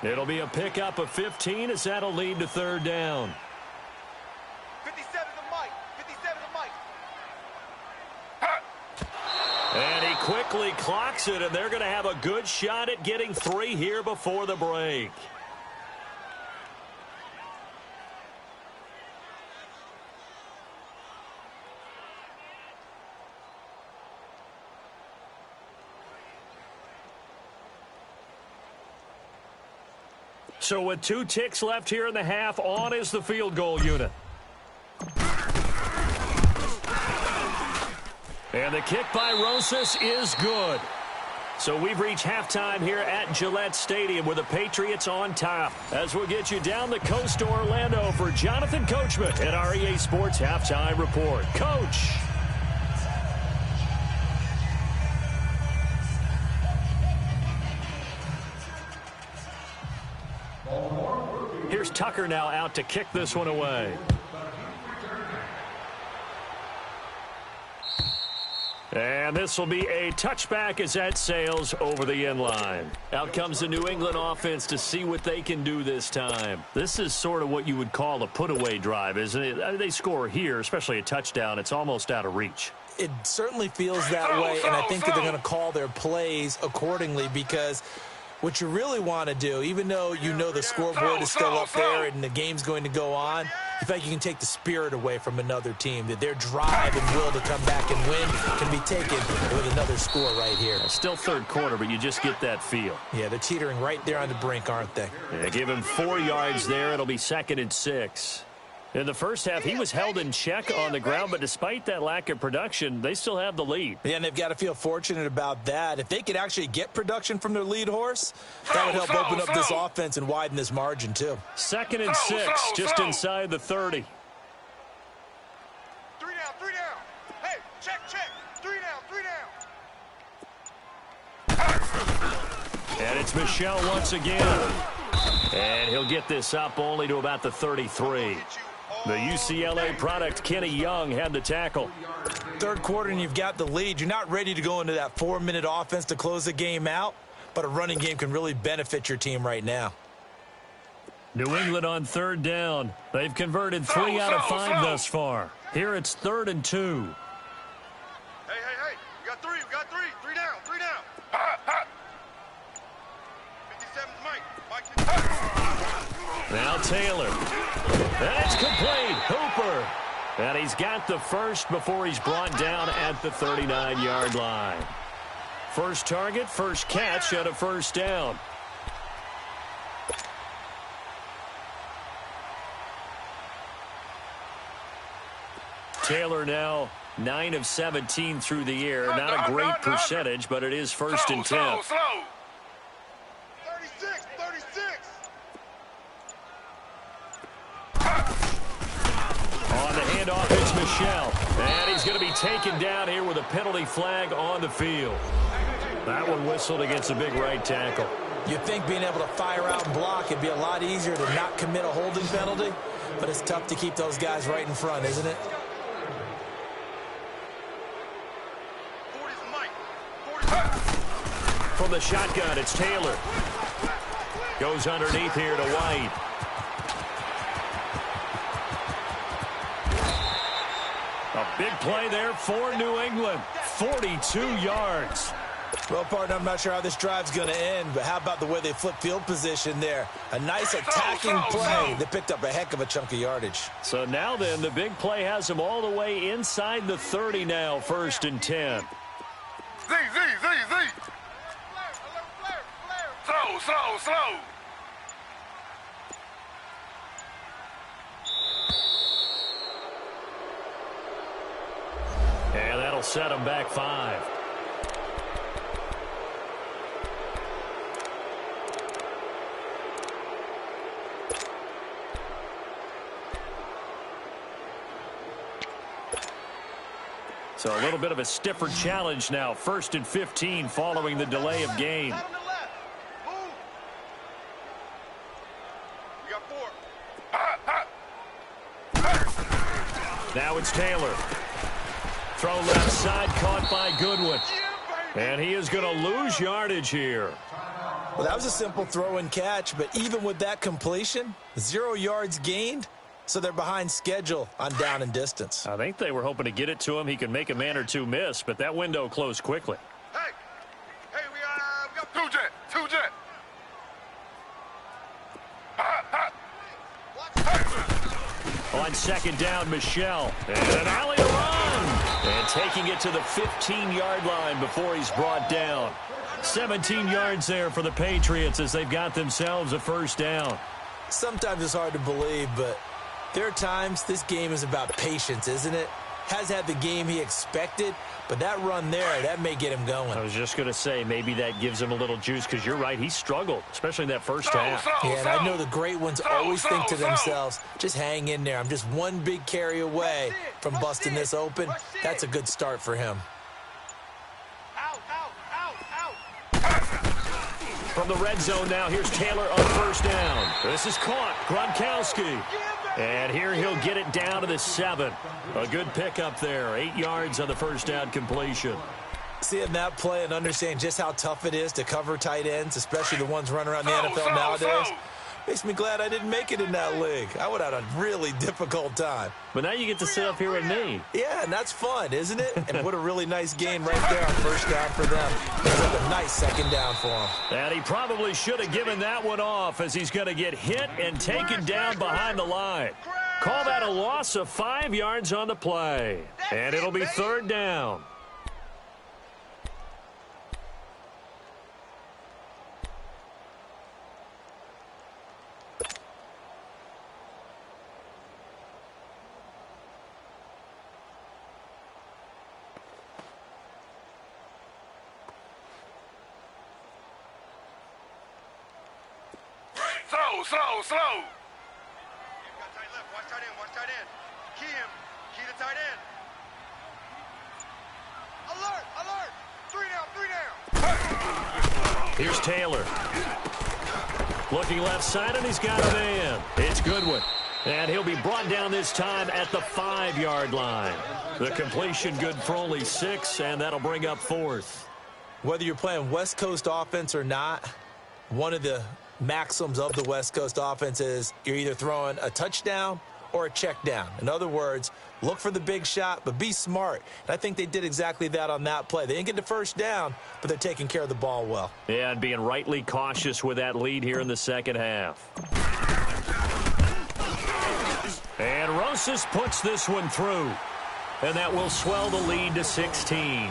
Speaker 1: It'll be a pickup of 15 as that'll lead to 3rd down.
Speaker 2: 57 to Mike. 57 to Mike.
Speaker 1: And he quickly clocks it, and they're going to have a good shot at getting 3 here before the break. So with 2 ticks left here in the half, on is the field goal unit. And the kick by Rosas is good. So we've reached halftime here at Gillette Stadium with the Patriots on top. As we'll get you down the coast to Orlando for Jonathan Coachman at our EA Sports Halftime Report. Coach. Here's Tucker now out to kick this one away. And this will be a touchback as that sails over the end line. Out comes the New England offense to see what they can do this time. This is sort of what you would call a put-away drive, isn't it? I mean, they score here, especially a touchdown. It's almost out of reach.
Speaker 3: It certainly feels that way, and I think that they're going to call their plays accordingly because what you really want to do, even though you know the scoreboard is still up there and the game's going to go on, you feel like you can take the spirit away from another team, that their drive and will to come back and win can be taken with another score right here.
Speaker 1: Still third quarter, but you just get that feel.
Speaker 3: Yeah, they're teetering right there on the brink, aren't they?
Speaker 1: Yeah, give him 4 yards there. It'll be 2nd and 6. In the first half, he was held in check on the ground, but despite that lack of production, they still have the lead.
Speaker 3: Yeah, and they've got to feel fortunate about that. If they could actually get production from their lead horse, that would help open up this offense and widen this margin, too.
Speaker 1: 2nd and 6, just inside the 30.
Speaker 2: 3 down, 3 down. Hey, check. 3 down, 3 down.
Speaker 1: And it's Michel once again. And he'll get this up only to about the 33. The UCLA product, Kenny Young, had the tackle.
Speaker 3: Third quarter and you've got the lead. You're not ready to go into that 4-minute offense to close the game out, but a running game can really benefit your team right now.
Speaker 1: New England on 3rd down. They've converted 3 out of 5 thus far. Here it's 3rd and 2.
Speaker 2: Hey. We got 3. 3 down. 57's Mike.
Speaker 1: Now Taylor. That's complete. Hooper. And he's got the first before he's brought down at the 39-yard line. First target, first catch, and a first down. Taylor now 9 of 17 through the air. Not a great percentage, but it is 1st and 10.
Speaker 2: 36.
Speaker 1: On the handoff, it's Michel. And he's going to be taken down here with a penalty flag on the field. That one whistled against a big right tackle.
Speaker 3: You'd think being able to fire out and block it'd be a lot easier to not commit a holding penalty, but it's tough to keep those guys right in front, isn't it?
Speaker 2: 40's Mike.
Speaker 1: From the shotgun, it's Taylor. Goes underneath here to White. A big play there for New England. 42 yards.
Speaker 3: Well, partner, I'm not sure how this drive's going to end, but how about the way they flip field position there? A nice attacking play. They picked up a heck of a chunk of yardage.
Speaker 1: So now then, the big play has them all the way inside the 30 now, 1st and 10.
Speaker 2: Z. Slow.
Speaker 1: And that'll set them back 5. So a little bit of a stiffer challenge now. 1st and 15 following the delay of game.
Speaker 2: We got 4.
Speaker 1: Now it's Taylor. Throw left side, caught by Goodwin. And he is going to lose yardage here.
Speaker 3: Well, that was a simple throw and catch, but even with that completion, 0 yards gained, so they're behind schedule on down and distance.
Speaker 1: I think they were hoping to get it to him. He could make a man or two miss, but that window closed quickly.
Speaker 2: Hey, we got 2 jet.
Speaker 1: On 2nd down, Michel. And an alley to run. And taking it to the 15-yard line before he's brought down. 17 yards there for the Patriots as they've got themselves a first down.
Speaker 3: Sometimes it's hard to believe, but there are times this game is about patience, isn't it? has had the game he expected, but that run there, that may get him going.
Speaker 1: I was just going to say, maybe that gives him a little juice, because you're right, he struggled, especially in that first half.
Speaker 3: Yeah, and I know the great ones always think to themselves, just hang in there. I'm just one big carry away from busting this open. That's a good start for him.
Speaker 1: From the red zone now, here's Taylor on first down. This is caught. Gronkowski. And here he'll get it down to the 7. A good pickup there. 8 yards on the first down completion.
Speaker 3: Seeing that play and understanding just how tough it is to cover tight ends, especially the ones running around the NFL nowadays, makes me glad I didn't make it in that league. I would have had a really difficult time.
Speaker 1: But now you get to sit up here with me.
Speaker 3: Yeah, and that's fun, isn't it? And what a really nice game right there on first down for them. It's like a nice second down for him.
Speaker 1: And he probably should have given that one off, as he's going to get hit and taken down behind the line. Call that a loss of 5 yards on the play. And it'll be third down.
Speaker 2: Slow. You've got tight left. Watch tight end. Key him. Key the tight end. Alert. 3 down.
Speaker 1: Here's Taylor. Looking left side, and he's got a man. It's Goodwin. And he'll be brought down this time at the 5-yard line. The completion good for only 6, and that'll bring up 4th.
Speaker 3: Whether you're playing West Coast offense or not, one of the maxims of the West Coast offense is you're either throwing a touchdown or a check down. In other words, look for the big shot, but be smart. And I think they did exactly that on that play. They didn't get the first down, but they're taking care of the ball well.
Speaker 1: Yeah, and being rightly cautious with that lead here in the second half. And Rosas puts this one through. And that will swell the lead to 16.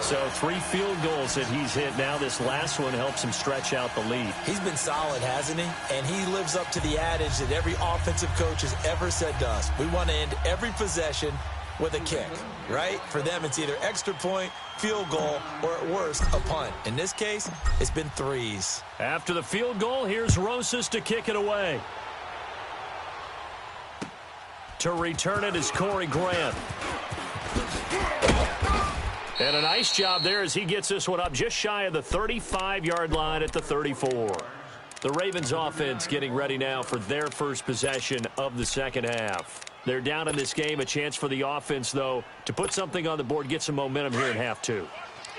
Speaker 1: So 3 field goals that he's hit now. This last one helps him stretch out the lead.
Speaker 3: He's been solid, hasn't he? And he lives up to the adage that every offensive coach has ever said to us. We want to end every possession with a kick, right? For them, it's either extra point, field goal, or at worst, a punt. In this case, it's been 3s.
Speaker 1: After the field goal, here's Rosas to kick it away. To return it is Corey Grant. And a nice job there as he gets this one up just shy of the 35-yard line at the 34. The Ravens offense getting ready now for their first possession of the second half. They're down in this game. A chance for the offense, though, to put something on the board, get some momentum here in half 2.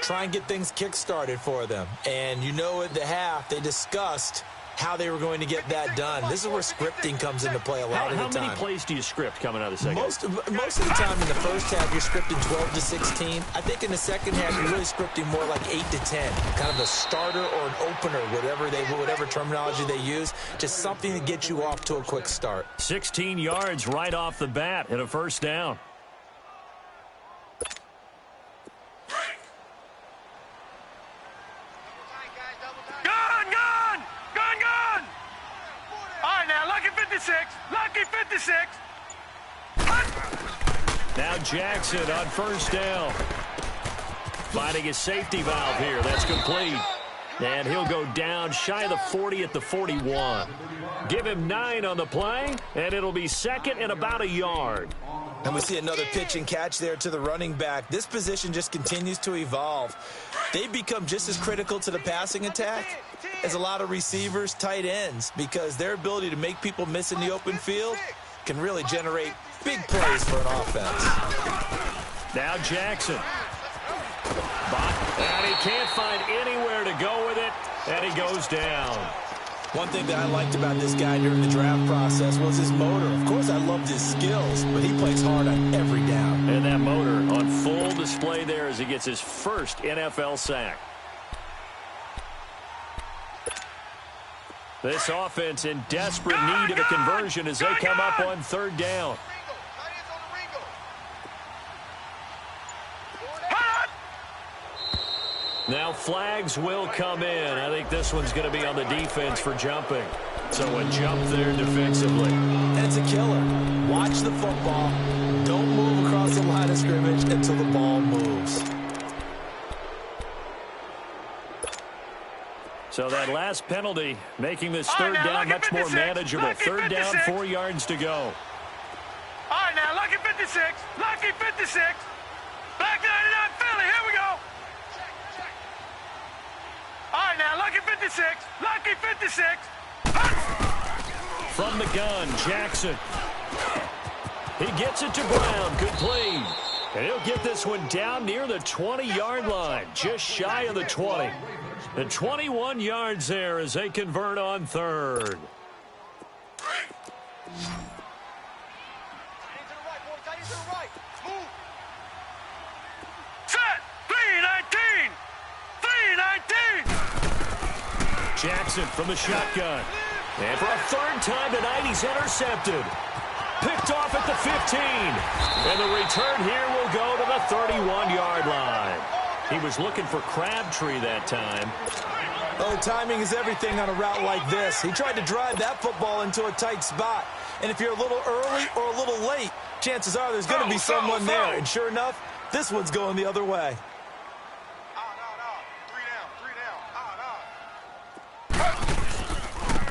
Speaker 3: Try and get things kick-started for them. And you know at the half, they discussed how they were going to get that done. This is where scripting comes into play a lot of the time.
Speaker 1: How many plays do you script coming out of the second half?
Speaker 3: Most of the time in the first half, you're scripting 12 to 16. I think in the second half, you're really scripting more like 8 to 10. Kind of a starter or an opener, whatever terminology they use. Just something to get you off to a quick start.
Speaker 1: 16 yards right off the bat and a first down.
Speaker 4: Lucky 56.
Speaker 1: Now Jackson on first down. Finding his safety valve here. That's complete. And he'll go down shy of the 40 at the 41. Give him 9 on the play, and it'll be second and about a yard.
Speaker 3: And we see another pitch and catch there to the running back. This position just continues to evolve. They become just as critical to the passing attack as a lot of receivers, tight ends, because their ability to make people miss in the open field can really generate big plays for an offense.
Speaker 1: Now Jackson. And he can't find anywhere to go with it, and he goes down.
Speaker 3: One thing that I liked about this guy during the draft process was his motor. Of course, I loved his skills, but he plays hard on every down.
Speaker 1: And that motor on full display there as he gets his first NFL sack. This offense in desperate need of a conversion as they come up on third down. Now flags will come in. I think this one's going to be on the defense for jumping. So a jump there defensively.
Speaker 3: And it's a killer. Watch the football. Don't move across the line. of scrimmage until the ball moves.
Speaker 1: So that last penalty making this third down much more manageable. Third down, 4 yards to go.
Speaker 4: All right, now, lucky 56. Lucky 56. Back 99 Philly. Here we go. All right, now, lucky 56. Lucky 56.
Speaker 1: From the gun, Jackson. He gets it to Brown. Complete. And he'll get this one down near the 20-yard line, just shy of the 20. And 21 yards there as they convert on third.
Speaker 4: Set. 319. 319.
Speaker 1: Jackson from the shotgun. And for a third time tonight, he's intercepted. Picked off at the 15. And the return here will go to the 31-yard line. He was looking for Crabtree that time.
Speaker 3: Oh, timing is everything on a route like this. He tried to drive that football into a tight spot. And if you're a little early or a little late, chances are there's going to be someone there. And sure enough, this one's going the other way.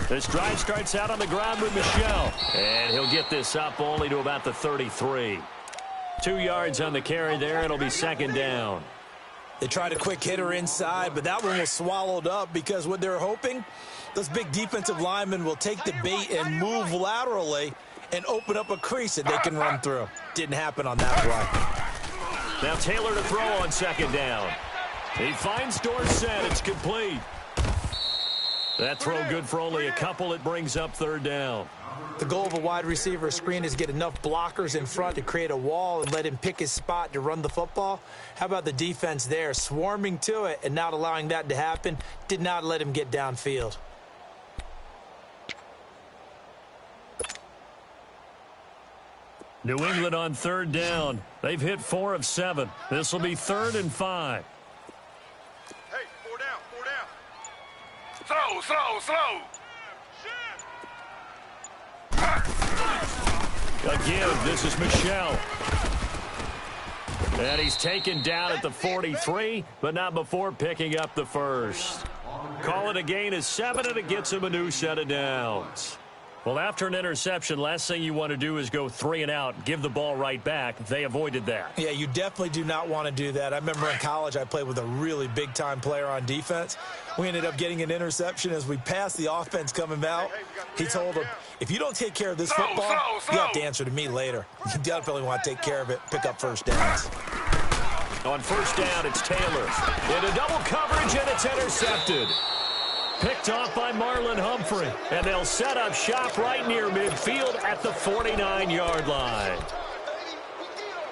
Speaker 1: This drive starts out on the ground with Michel. And he'll get this up only to about the 33. 2 yards on the carry there. It'll be second down.
Speaker 3: They tried a quick hitter inside, but that one was swallowed up because what they're hoping, those big defensive linemen will take the bait and move laterally and open up a crease that they can run through. Didn't happen on that play.
Speaker 1: Now Taylor to throw on second down. He finds Dorsett. It's complete. That throw good for only a couple. It brings up third down.
Speaker 3: The goal of a wide receiver screen is get enough blockers in front to create a wall and let him pick his spot to run the football. How about the defense there, swarming to it and not allowing that to happen? Did not let him get downfield.
Speaker 1: New England on third down. They've hit 4 of 7. This will be 3rd and 5.
Speaker 2: Hey, 4 down, 4 down.
Speaker 4: Slow.
Speaker 1: Again, this is Michel. And he's taken down at the 43, but not before picking up the first. Call it a gain of 7, and it gets him a new set of downs. Well, after an interception, last thing you want to do is go 3 and out, give the ball right back. They avoided that.
Speaker 3: Yeah, you definitely do not want to do that. I remember in college I played with a really big-time player on defense. We ended up getting an interception as we passed the offense coming out. He told him, if you don't take care of this football, you have to answer to me later. You definitely want to take care of it, pick up first downs.
Speaker 1: On first down, it's Taylor. Into double coverage, and it's intercepted. Picked off by Marlon Humphrey. And they'll set up shop right near midfield at the 49-yard line.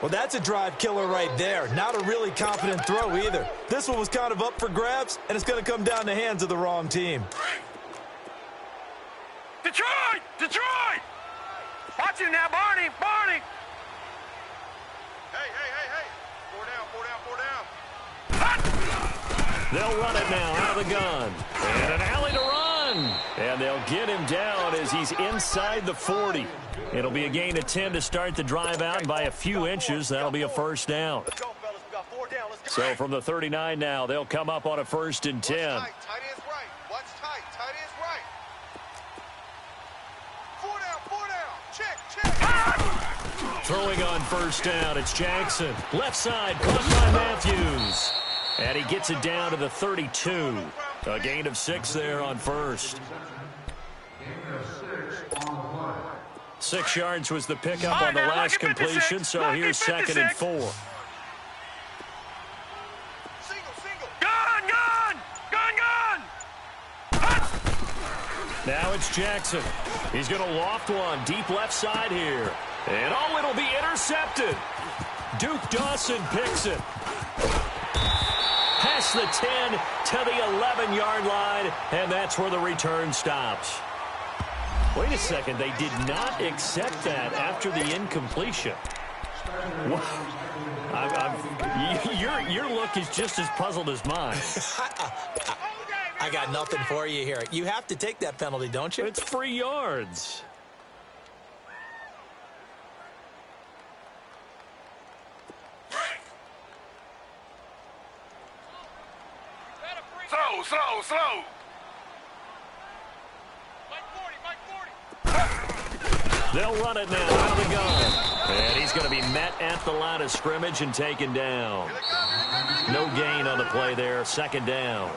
Speaker 3: Well, that's a drive killer right there. Not a really confident throw either. This one was kind of up for grabs, and it's going to come down the hands of the wrong team.
Speaker 4: Detroit! Watch him now, Barney!
Speaker 2: Hey. 4 down, 4 down.
Speaker 1: They'll run it now out of the gun. And an alley to run. And they'll get him down as he's inside the 40. It'll be a gain of 10 to start the drive out by a few inches. That'll be a first down.
Speaker 2: Let's go, fellas. We got 4 down. Let's go.
Speaker 1: So from the 39 now, they'll come up on a 1st and 10.
Speaker 2: Tight end's right. Watch tight. Tight end's right. 4 down. Check.
Speaker 1: Throwing on first down, it's Jackson. Left side, caught by Matthews. And he gets it down to the 32. A gain of 6 there on first. 6 yards was the pickup on the last completion, so here's 2nd and 4.
Speaker 2: Single.
Speaker 4: Gun!
Speaker 1: Now it's Jackson. He's going to loft one deep left side here. And it'll be intercepted. Duke Dawson picks it. Past the 10 to the 11-yard line, and that's where the return stops. Wait a second, they did not accept that after the incompletion. Your look is just as puzzled as mine.
Speaker 3: I got nothing for you here. You have to take that penalty, don't you?
Speaker 1: It's 3 yards.
Speaker 4: Slow.
Speaker 1: They'll run it now out of the gun. And he's going to be met at the line of scrimmage and taken down. No gain on the play there. Second down.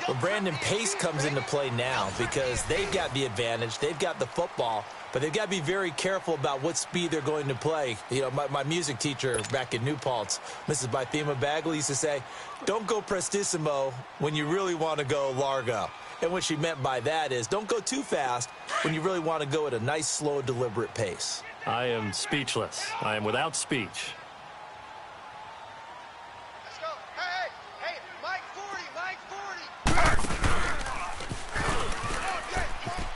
Speaker 3: Well, Brandon, pace comes into play now because they've got the advantage. They've got the football, but they've got to be very careful about what speed they're going to play. You know, my music teacher back in New Paltz, Mrs. Bythema Bagley, used to say, don't go prestissimo when you really want to go largo. And what she meant by that is don't go too fast when you really want to go at a nice, slow, deliberate pace.
Speaker 1: I am speechless. I am without speech.
Speaker 2: Let's go. Hey, Mike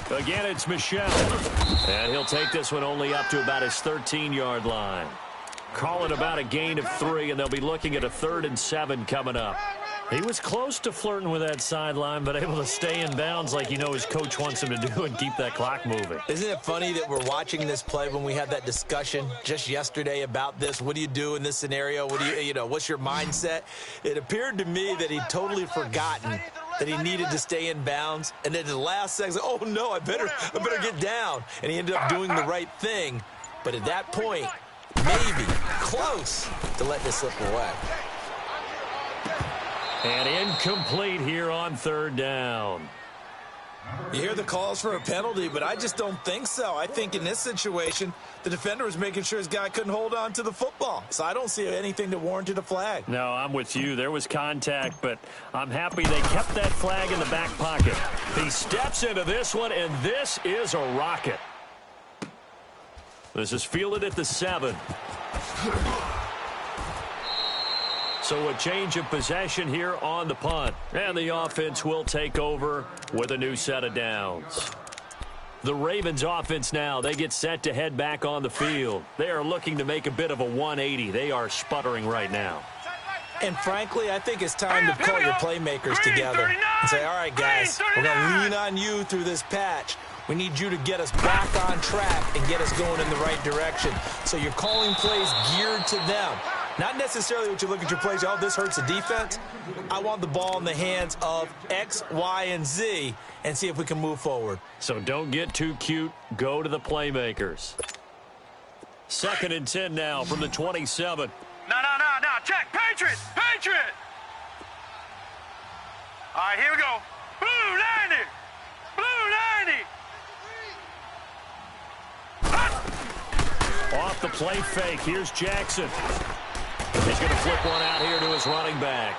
Speaker 2: 40.
Speaker 1: Again, it's Michelle. And he'll take this one only up to about his 13-yard line. Call it about a gain of 3, and they'll be looking at a 3rd and 7 coming up. He was close to flirting with that sideline, but able to stay in bounds like his coach wants him to do and keep that clock moving.
Speaker 3: Isn't it funny that we're watching this play when we had that discussion just yesterday about this? What do you do in this scenario? What do what's your mindset? It appeared to me that he'd totally forgotten that he needed to stay in bounds, and then at the last second, oh no, I better get down. And he ended up doing the right thing. But at that point, maybe close to let this slip away.
Speaker 1: And incomplete here on 3rd down.
Speaker 3: You hear the calls for a penalty, but I just don't think so. I think in this situation, the defender was making sure his guy couldn't hold on to the football. So I don't see anything that warranted a flag.
Speaker 1: No, I'm with you. There was contact, but I'm happy they kept that flag in the back pocket. He steps into this one, and this is a rocket. This is fielded at the 7. So a change of possession here on the punt. And the offense will take over with a new set of downs. The Ravens offense now, they get set to head back on the field. They are looking to make a bit of a 180. They are sputtering right now.
Speaker 3: And frankly, I think it's time to call your playmakers together and say, all right, guys, we're going to lean on you through this patch. We need you to get us back on track and get us going in the right direction. So you're calling plays geared to them. Not necessarily what you look at your plays, oh, this hurts the defense. I want the ball in the hands of X, Y, and Z and see if we can move forward.
Speaker 1: So don't get too cute. Go to the playmakers. 2nd and 10 now from the 27.
Speaker 4: No. Check. Patriots. All right, here we go. Blue 90.
Speaker 1: Off the play fake. Here's Jackson. He's going to flip one out here to his running back.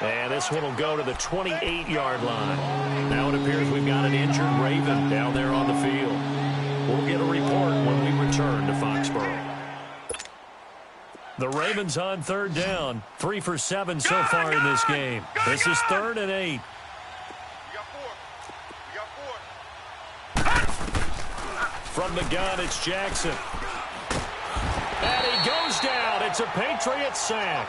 Speaker 1: And this one will go to the 28-yard line. Now it appears we've got an injured Raven down there on the field. We'll get a report when we return to Foxborough. The Ravens on 3rd down. 3 for 7 so far in this game. This is 3rd and 8.
Speaker 2: We got 4.
Speaker 1: From the gun, it's Jackson. And he goes down. It's a Patriots sack.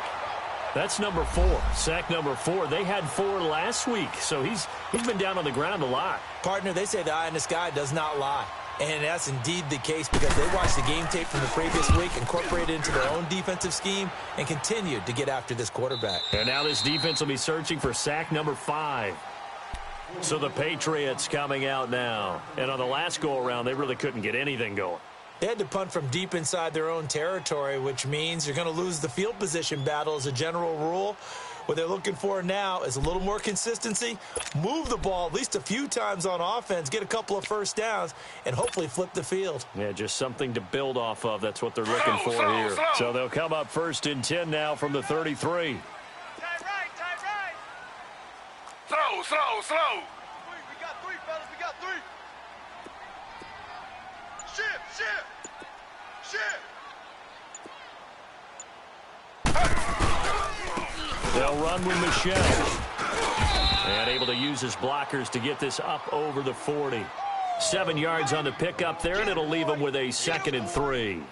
Speaker 1: That's number 4. Sack number 4. They had 4 last week, so he's been down on the ground a lot.
Speaker 3: Partner, they say the eye in the sky does not lie. And that's indeed the case because they watched the game tape from the previous week, incorporated it into their own defensive scheme, and continued to get after this quarterback.
Speaker 1: And now this defense will be searching for sack number 5. So the Patriots coming out now. And on the last go-around, they really couldn't get anything going.
Speaker 3: They had to punt from deep inside their own territory, which means you're going to lose the field position battle as a general rule. What they're looking for now is a little more consistency, move the ball at least a few times on offense, get a couple of first downs, and hopefully flip the field.
Speaker 1: Yeah, just something to build off of. That's what they're looking for here. So they'll come up 1st and 10 now from the 33.
Speaker 2: Tight right.
Speaker 4: Slow.
Speaker 2: We got 3, fellas. We got 3. Shift.
Speaker 1: They'll run with Michelle. And able to use his blockers to get this up over the 40. 7 yards on the pickup there, and it'll leave him with a 2nd and 3.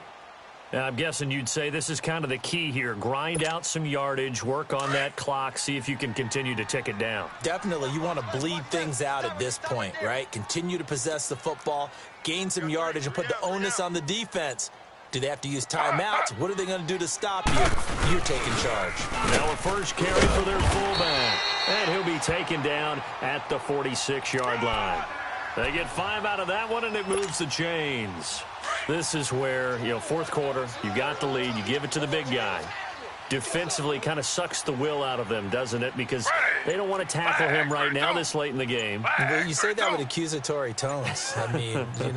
Speaker 1: Now, I'm guessing you'd say this is kind of the key here. Grind out some yardage, work on that clock, see if you can continue to tick it down.
Speaker 3: Definitely, you want to bleed things out at this point, right? Continue to possess the football, gain some yardage, and put the onus on the defense Do they have to use timeouts? What are they going to do to stop you? You're taking charge.
Speaker 1: Now a first carry for their fullback. And he'll be taken down at the 46-yard line. They get 5 out of that one, and it moves the chains. This is where, fourth quarter, you got the lead, you give it to the big guy. Defensively kind of sucks the will out of them, doesn't it? Because they don't want to tackle him right now this late in the game.
Speaker 3: You say that with accusatory tones. I mean, but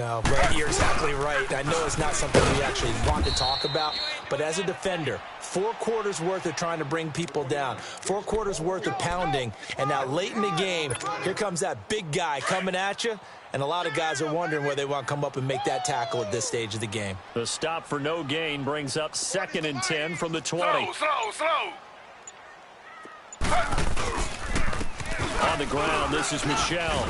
Speaker 3: you're exactly right. I know it's not something we actually want to talk about, but as a defender, 4 quarters worth of trying to bring people down, 4 quarters worth of pounding, and now late in the game, here comes that big guy coming at you, and a lot of guys are wondering where they want to come up and make that tackle at this stage of the game.
Speaker 1: The stop for no gain brings up 2nd and 10 from the 20.
Speaker 4: Slow.
Speaker 1: On the ground, this is Michelle.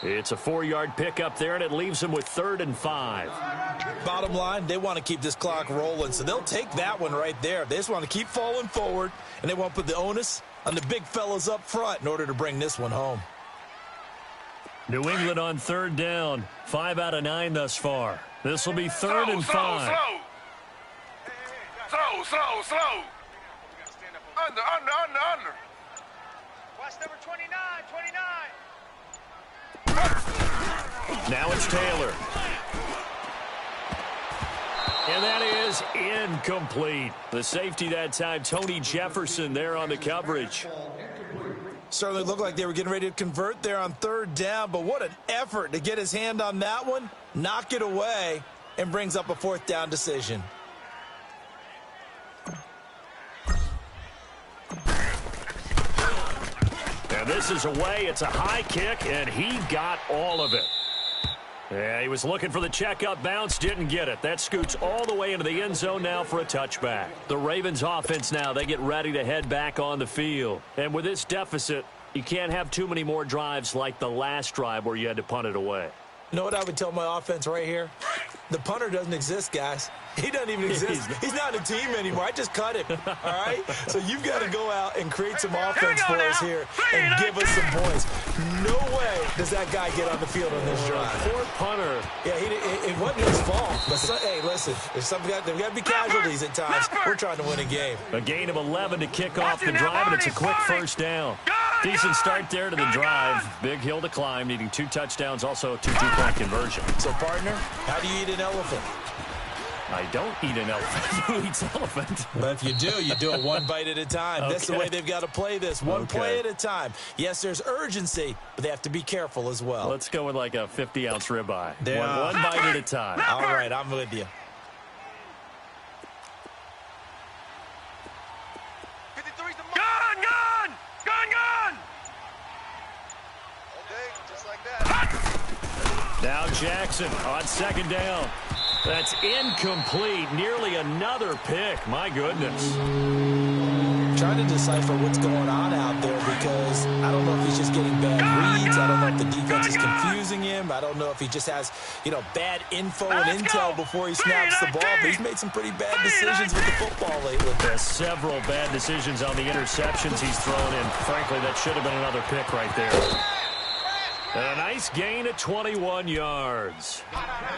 Speaker 1: It's a 4-yard pickup there, and it leaves them with 3rd and 5.
Speaker 3: Bottom line, they want to keep this clock rolling, so they'll take that one right there. They just want to keep falling forward, and they want to put the onus on the big fellas up front in order to bring this one home.
Speaker 1: New England on 3rd down. 5 out of 9 thus far. This will be 3rd and 5.
Speaker 4: Slow. Under.
Speaker 2: Watch number 29.
Speaker 1: Now it's Taylor. And that is incomplete. The safety that time, Tony Jefferson there on the coverage.
Speaker 3: Certainly looked like they were getting ready to convert there on 3rd down, but what an effort to get his hand on that one, knock it away, and brings up a 4th down decision.
Speaker 1: And this is away. It's a high kick, and he got all of it. Yeah, he was looking for the checkup bounce, didn't get it. That scoots all the way into the end zone now for a touchback. The Ravens offense now, they get ready to head back on the field. And with this deficit, you can't have too many more drives like the last drive where you had to punt it away.
Speaker 3: You know what I would tell my offense right here? The punter doesn't exist, guys. He doesn't even exist. He's not a team anymore. I just cut him, all right? So you've got to go out and create some offense for us here and give us some points. No way does that guy get on the field on this drive.
Speaker 1: Poor punter.
Speaker 3: Yeah, it wasn't his fault. But hey, listen, there's got to be casualties at times. We're trying to win a game.
Speaker 1: A gain of 11 to kick off the drive, and it's a quick first down. Decent start there to the drive. Big hill to climb, needing 2 touchdowns, also a 2-2-point conversion.
Speaker 3: So, partner, how do you eat an elephant?
Speaker 1: I don't eat an elephant. Who eats elephant?
Speaker 3: But if you do it 1 bite at a time.
Speaker 1: Okay.
Speaker 3: That's the way they've got to play this. One play at a time. Yes, there's urgency, but they have to be careful as well.
Speaker 1: Let's go with like a 50-ounce ribeye.
Speaker 3: Yeah.
Speaker 1: One bite at a time.
Speaker 3: All right, I'm with you.
Speaker 2: 53's the mark.
Speaker 4: Gun!
Speaker 2: Okay, just like that.
Speaker 1: Now Jackson on 2nd down. That's incomplete. Nearly another pick. My goodness.
Speaker 3: Trying to decipher what's going on out there because I don't know if he's just getting bad reads. I don't know if the defense is confusing him. I don't know if he just has, bad info and intel before he snaps the ball. But he's made some pretty bad decisions with the football lately.
Speaker 1: There's several bad decisions on the interceptions he's thrown in. Frankly, that should have been another pick right there. And a nice gain at 21 yards.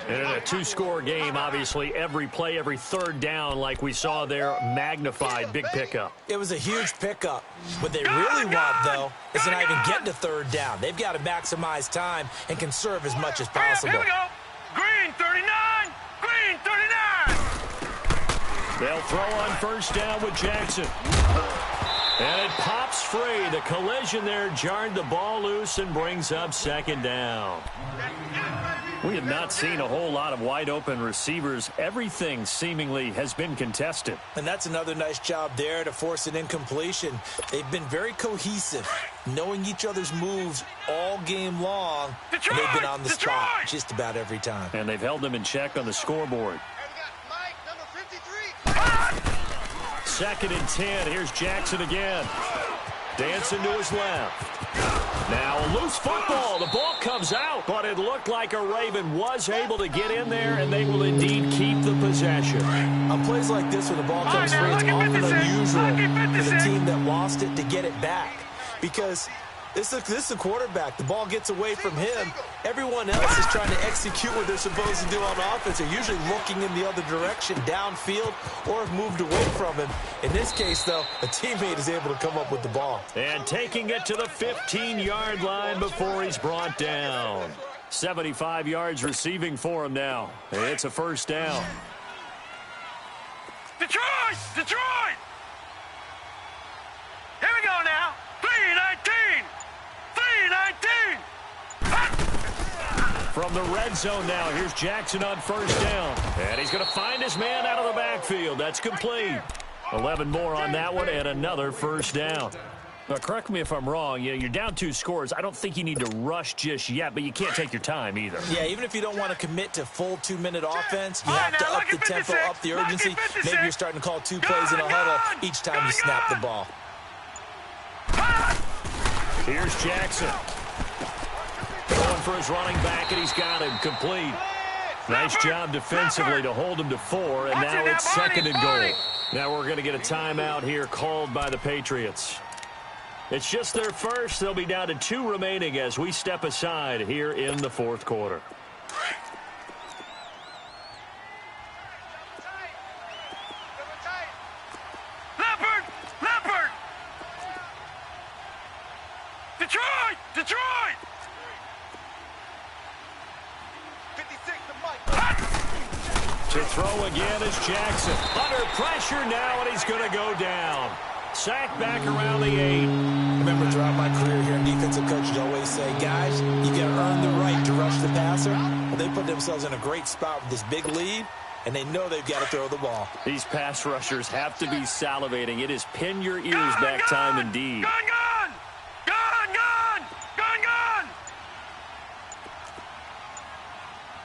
Speaker 1: And in a 2-score game, obviously, every play, every 3rd down, like we saw there, magnified. Big pickup.
Speaker 3: It was a huge pickup. What they really want, though, is to not even get to 3rd down. They've got to maximize time and conserve as much as possible.
Speaker 4: Here we go. Green 39. Green 39.
Speaker 1: They'll throw on 1st down with Jackson. And it pops free. The collision there jarred the ball loose and brings up 2nd down. We have not seen a whole lot of wide-open receivers. Everything seemingly has been contested.
Speaker 3: And that's another nice job there to force an incompletion. They've been very cohesive, knowing each other's moves all game long, and they've been on the spot just about every time.
Speaker 1: And they've held them in check on the scoreboard.
Speaker 2: Mike, number 53.
Speaker 1: 2nd and 10. Here's Jackson again. Dancing to his left. Now a loose football. The ball comes out, but it looked like a Raven was able to get in there, and they will indeed keep the possession.
Speaker 3: On plays like this where the ball comes free, it's often unusual for the team that lost it to get it back. Because This is the quarterback. The ball gets away from him. Everyone else is trying to execute what they're supposed to do on offense. They're usually looking in the other direction, downfield, or have moved away from him. In this case, though, a teammate is able to come up with the ball.
Speaker 1: And taking it to the 15-yard line before he's brought down. 75 yards receiving for him now. It's a first down.
Speaker 4: Detroit! Detroit! Here we go now. 3-19! 3-19!
Speaker 1: From the red zone now, here's Jackson on first down. And he's going to find his man out of the backfield. That's complete. 11 more on that one and another first down. Now, correct me if I'm wrong. You're down 2 scores. I don't think you need to rush just yet, but you can't take your time either.
Speaker 3: Yeah, even if you don't want to commit to full 2-minute offense, you have to up the tempo, up the urgency. Maybe you're starting to call 2 plays in a huddle each time you snap the ball.
Speaker 1: Here's Jackson. Going for his running back, and he's got him complete. Nice job defensively to hold him to 4, and now it's 2nd and goal. Now we're going to get a timeout here called by the Patriots. It's just their first. They'll be down to 2 remaining as we step aside here in the 4th quarter.
Speaker 4: Leopard! Leopard! Detroit! Detroit!
Speaker 2: 56 to Mike.
Speaker 1: To throw again is Jackson. Under pressure now, and he's going to go down. Sacked back around the 8.
Speaker 3: Remember, throughout my career here in defensive coaches always say, guys, you got to earn the right to rush the passer. Well, they put themselves in a great spot with this big lead, and they know they've got to throw the ball.
Speaker 1: These pass rushers have to be salivating. It is pin your ears back time indeed.
Speaker 4: Gun, gun! Gun, gun! Gun, gun!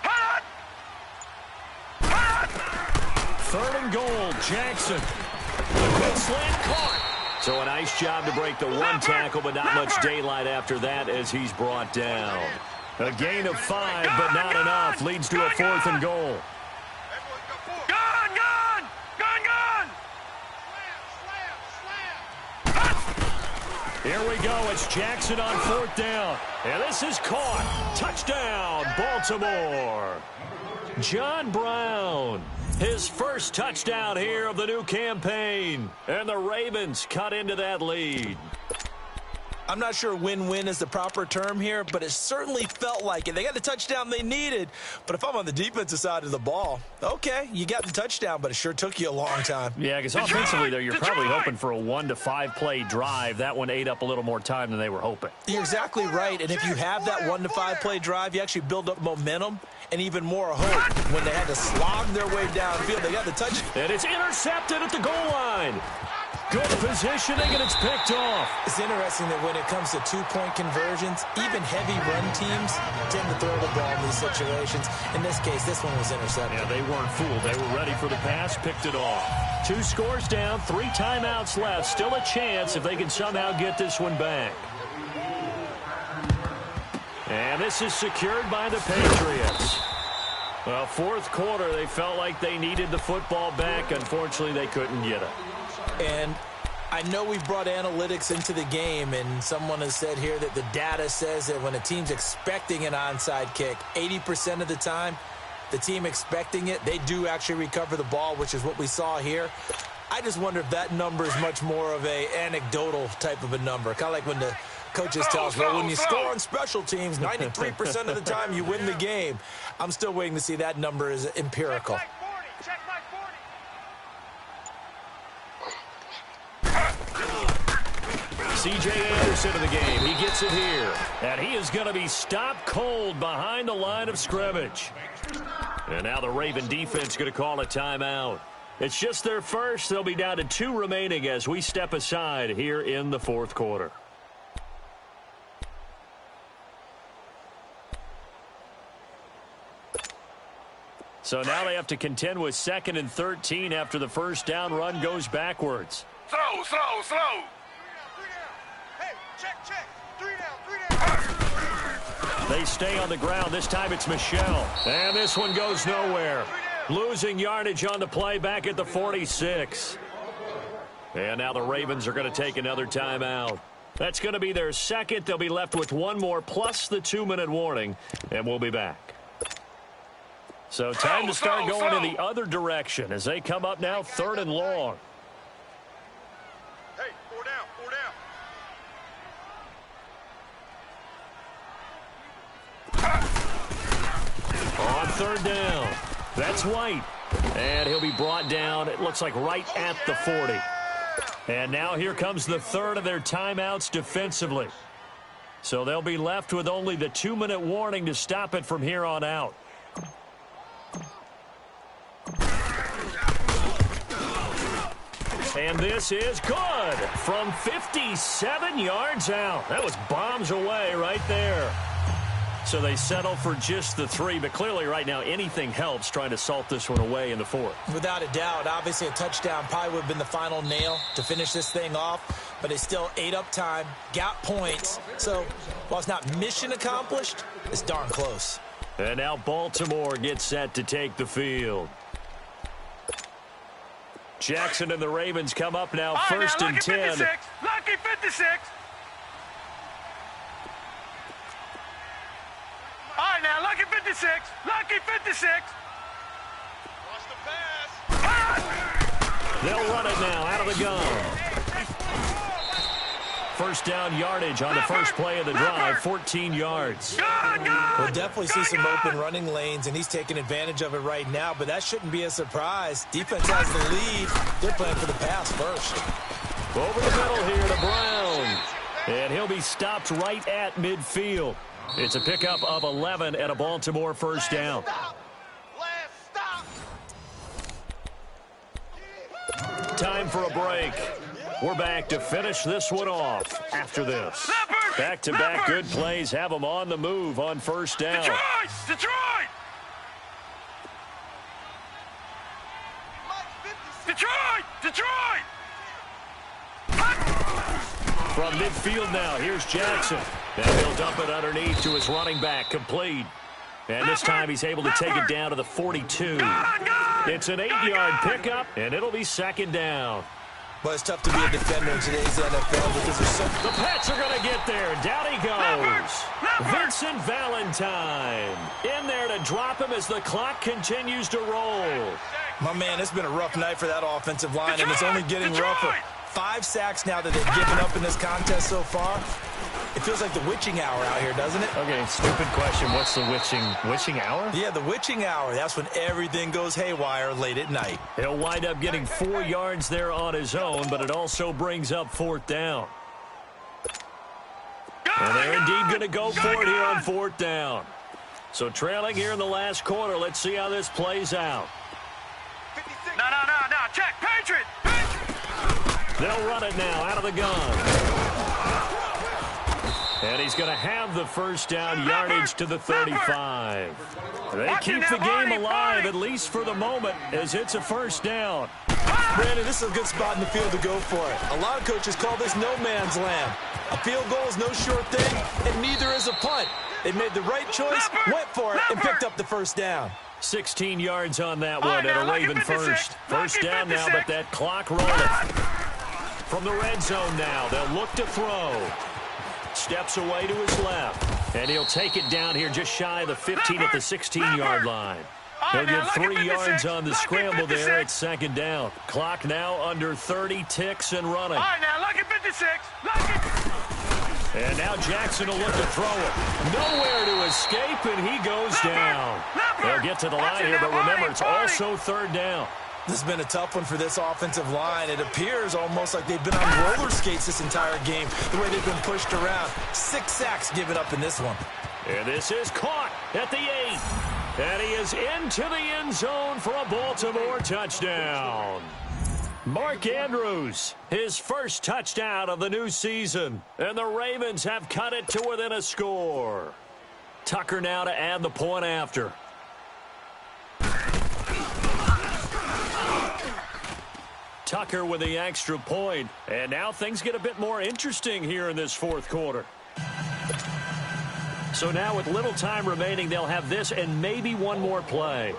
Speaker 4: Hot! Hot!
Speaker 1: 3rd and goal, Jackson. The good slant caught. So a nice job to break the 1 tackle, but not much daylight after that as he's brought down. A gain of 5, but not enough. Leads to a 4th and goal.
Speaker 4: Gun, gun! Gun, gun!
Speaker 1: Here we go. It's Jackson on 4th down. And this is caught. Touchdown, Baltimore. John Brown. His first touchdown here of the new campaign. And the Ravens cut into that lead.
Speaker 3: I'm not sure win-win is the proper term here, but it certainly felt like it. They got the touchdown they needed, but if I'm on the defensive side of the ball, okay, you got the touchdown, but it sure took you a long time.
Speaker 1: Yeah, because offensively, though, you're probably hoping for a 1 to 5 play drive. That one ate up a little more time than they were hoping.
Speaker 3: You're exactly right, and if you have that 1 to 5 play drive, you actually build up momentum and even more hope. When they had to slog their way downfield, they got the touchdown.
Speaker 1: And it's intercepted at the goal line. Good positioning, and it's picked off.
Speaker 3: It's interesting that when it comes to 2-point conversions, even heavy run teams tend to throw the ball in these situations. In this case, this one was intercepted.
Speaker 1: Yeah, they weren't fooled. They were ready for the pass, picked it off. 2 scores down, 3 timeouts left. Still a chance if they can somehow get this one back. And this is secured by the Patriots. Well, 4th quarter, they felt like they needed the football back. Unfortunately, they couldn't get it.
Speaker 3: And I know we've brought analytics into the game, and someone has said here that the data says that when a team's expecting an onside kick, 80% of the time, the team expecting it, they do actually recover the ball, which is what we saw here. I just wonder if that number is much more of a anecdotal type of a number, kind of like when the coaches tell us, well, when you score on special teams, 93% of the time you win the game. I'm still waiting to see that number is empirical.
Speaker 2: Check my 40.
Speaker 1: C.J. Anderson in the game. He gets it here. And he is going to be stopped cold behind the line of scrimmage. And now the Raven defense going to call a timeout. It's just their first. They'll be down to 2 remaining as we step aside here in the 4th quarter. So now they have to contend with 2nd and 13 after the first down run goes backwards.
Speaker 4: Slow, slow, slow.
Speaker 2: 3 down. Hey, check. 3 down.
Speaker 1: They stay on the ground. This time it's Michelle. And this one goes nowhere. Losing yardage on the play back at the 46. And now the Ravens are going to take another timeout. That's going to be their second. They'll be left with one more plus the 2-minute warning, and we'll be back. So time to start going in the other direction as they come up now 3rd and long.
Speaker 2: Hey, 4 down, 4 down.
Speaker 1: On 3rd down, that's White. And he'll be brought down, it looks like right at the 40. And now here comes the 3rd of their timeouts defensively. So they'll be left with only the 2-minute warning to stop it from here on out. And this is good from 57 yards out. That was bombs away right there. So they settle for just the 3, but clearly right now anything helps trying to salt this one away in the 4th.
Speaker 3: Without a doubt, obviously a touchdown probably would have been the final nail to finish this thing off, but they still ate up time, got points. So while it's not mission accomplished, it's darn close.
Speaker 1: And now Baltimore gets set to take the field. Jackson and the Ravens come up now, 1st and 10.
Speaker 4: Lucky 56. All right, now, lucky 56. Lucky 56.
Speaker 2: Watch the pass.
Speaker 1: They'll run it now out of the gun. 1st down yardage on the first play of the drive, 14 yards.
Speaker 3: We'll definitely see some open running lanes, and he's taking advantage of it right now, but that shouldn't be a surprise. Defense has the lead. They're playing for the pass first.
Speaker 1: Over the middle here to Brown. And he'll be stopped right at midfield. It's a pickup of 11 and a Baltimore 1st down. Time for a break. We're back to finish this one off after this. Back-to-back good plays have them on the move on 1st down.
Speaker 4: Detroit!
Speaker 1: From midfield now, here's Jackson. And he'll dump it underneath to his running back, complete. And this time he's able to take it down to the 42. It's an 8-yard pickup, and it'll be 2nd down.
Speaker 3: But it's tough to be a defender in today's NFL because there's so...
Speaker 1: The Pats are going to get there. Down he goes. Vincent Valentine in there to drop him as the clock continues to roll.
Speaker 3: My man, it's been a rough night for that offensive line, and it's only getting rougher. 5 sacks now that they've given up in this contest so far. It feels like the witching hour out here, doesn't it?
Speaker 1: Okay, stupid question. What's the witching hour?
Speaker 3: Yeah, the witching hour. That's when everything goes haywire late at night.
Speaker 1: He'll wind up getting 4 yards there on his own, but it also brings up 4th down. And they're indeed going to go for it here on 4th down. So trailing here in the last quarter. Let's see how this plays out.
Speaker 4: No. Check. Patriot.
Speaker 1: They'll run it now out of the gun. And he's going to have the 1st down yardage to the 35. They keep the game alive, at least for the moment, as it's a 1st down.
Speaker 3: Brandon, this is a good spot in the field to go for it. A lot of coaches call this no man's land. A field goal is no sure thing, and neither is a punt. They made the right choice, went for it, and picked up the 1st down.
Speaker 1: 16 yards on that one, and a Raven first. 1st down now, but that clock rolling. From the red zone now, they'll look to throw. Steps away to his left, and he'll take it down here just shy of the 15 at the 16-yard line. He'll get 3 yards on the scramble there at 2nd down. Clock now under 30 ticks and running.
Speaker 4: All right, now, lucky 56.
Speaker 1: And now Jackson will look to throw it. Nowhere to escape, and he goes down. They'll get to the line here, but remember, it's also 3rd down.
Speaker 3: This has been a tough one for this offensive line. It appears almost like they've been on roller skates this entire game, the way they've been pushed around. 6 sacks given up in this one.
Speaker 1: And this is caught at the 8. And he is into the end zone for a Baltimore touchdown. Mark Andrews, his first touchdown of the new season. And the Ravens have cut it to within a score. Tucker now to add the point after. Tucker with the extra point. And now things get a bit more interesting here in this 4th quarter. So now with little time remaining, they'll have this and maybe one more play.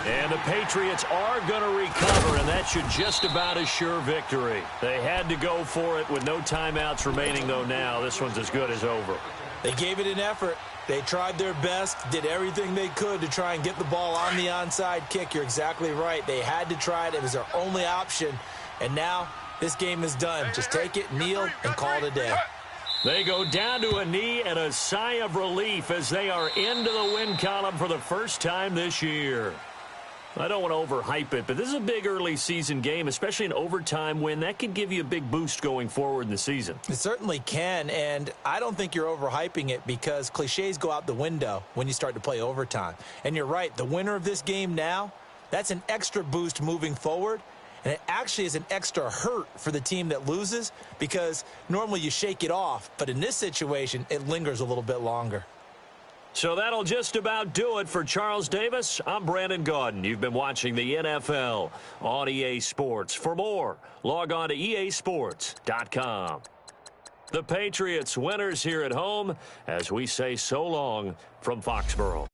Speaker 1: And And the Patriots are going to recover, and that should just about assure victory. They had to go for it with no timeouts remaining, though now. This one's as good as over.
Speaker 3: They gave it an effort. They tried their best, did everything they could to try and get the ball on the onside kick. You're exactly right. They had to try it. It was their only option. And now this game is done. Just take it, kneel, and call it a day.
Speaker 1: They go down to a knee and a sigh of relief as they are into the win column for the first time this year. I don't want to overhype it, but this is a big early season game, especially an overtime win. That could give you a big boost going forward in the season.
Speaker 3: It certainly can, and I don't think you're overhyping it because cliches go out the window when you start to play overtime. And you're right, the winner of this game now, that's an extra boost moving forward, and it actually is an extra hurt for the team that loses because normally you shake it off, but in this situation, it lingers a little bit longer.
Speaker 1: So that'll just about do it for Charles Davis. I'm Brandon Gaudin. You've been watching the NFL on EA Sports. For more, log on to easports.com. The Patriots winners here at home as we say so long from Foxborough.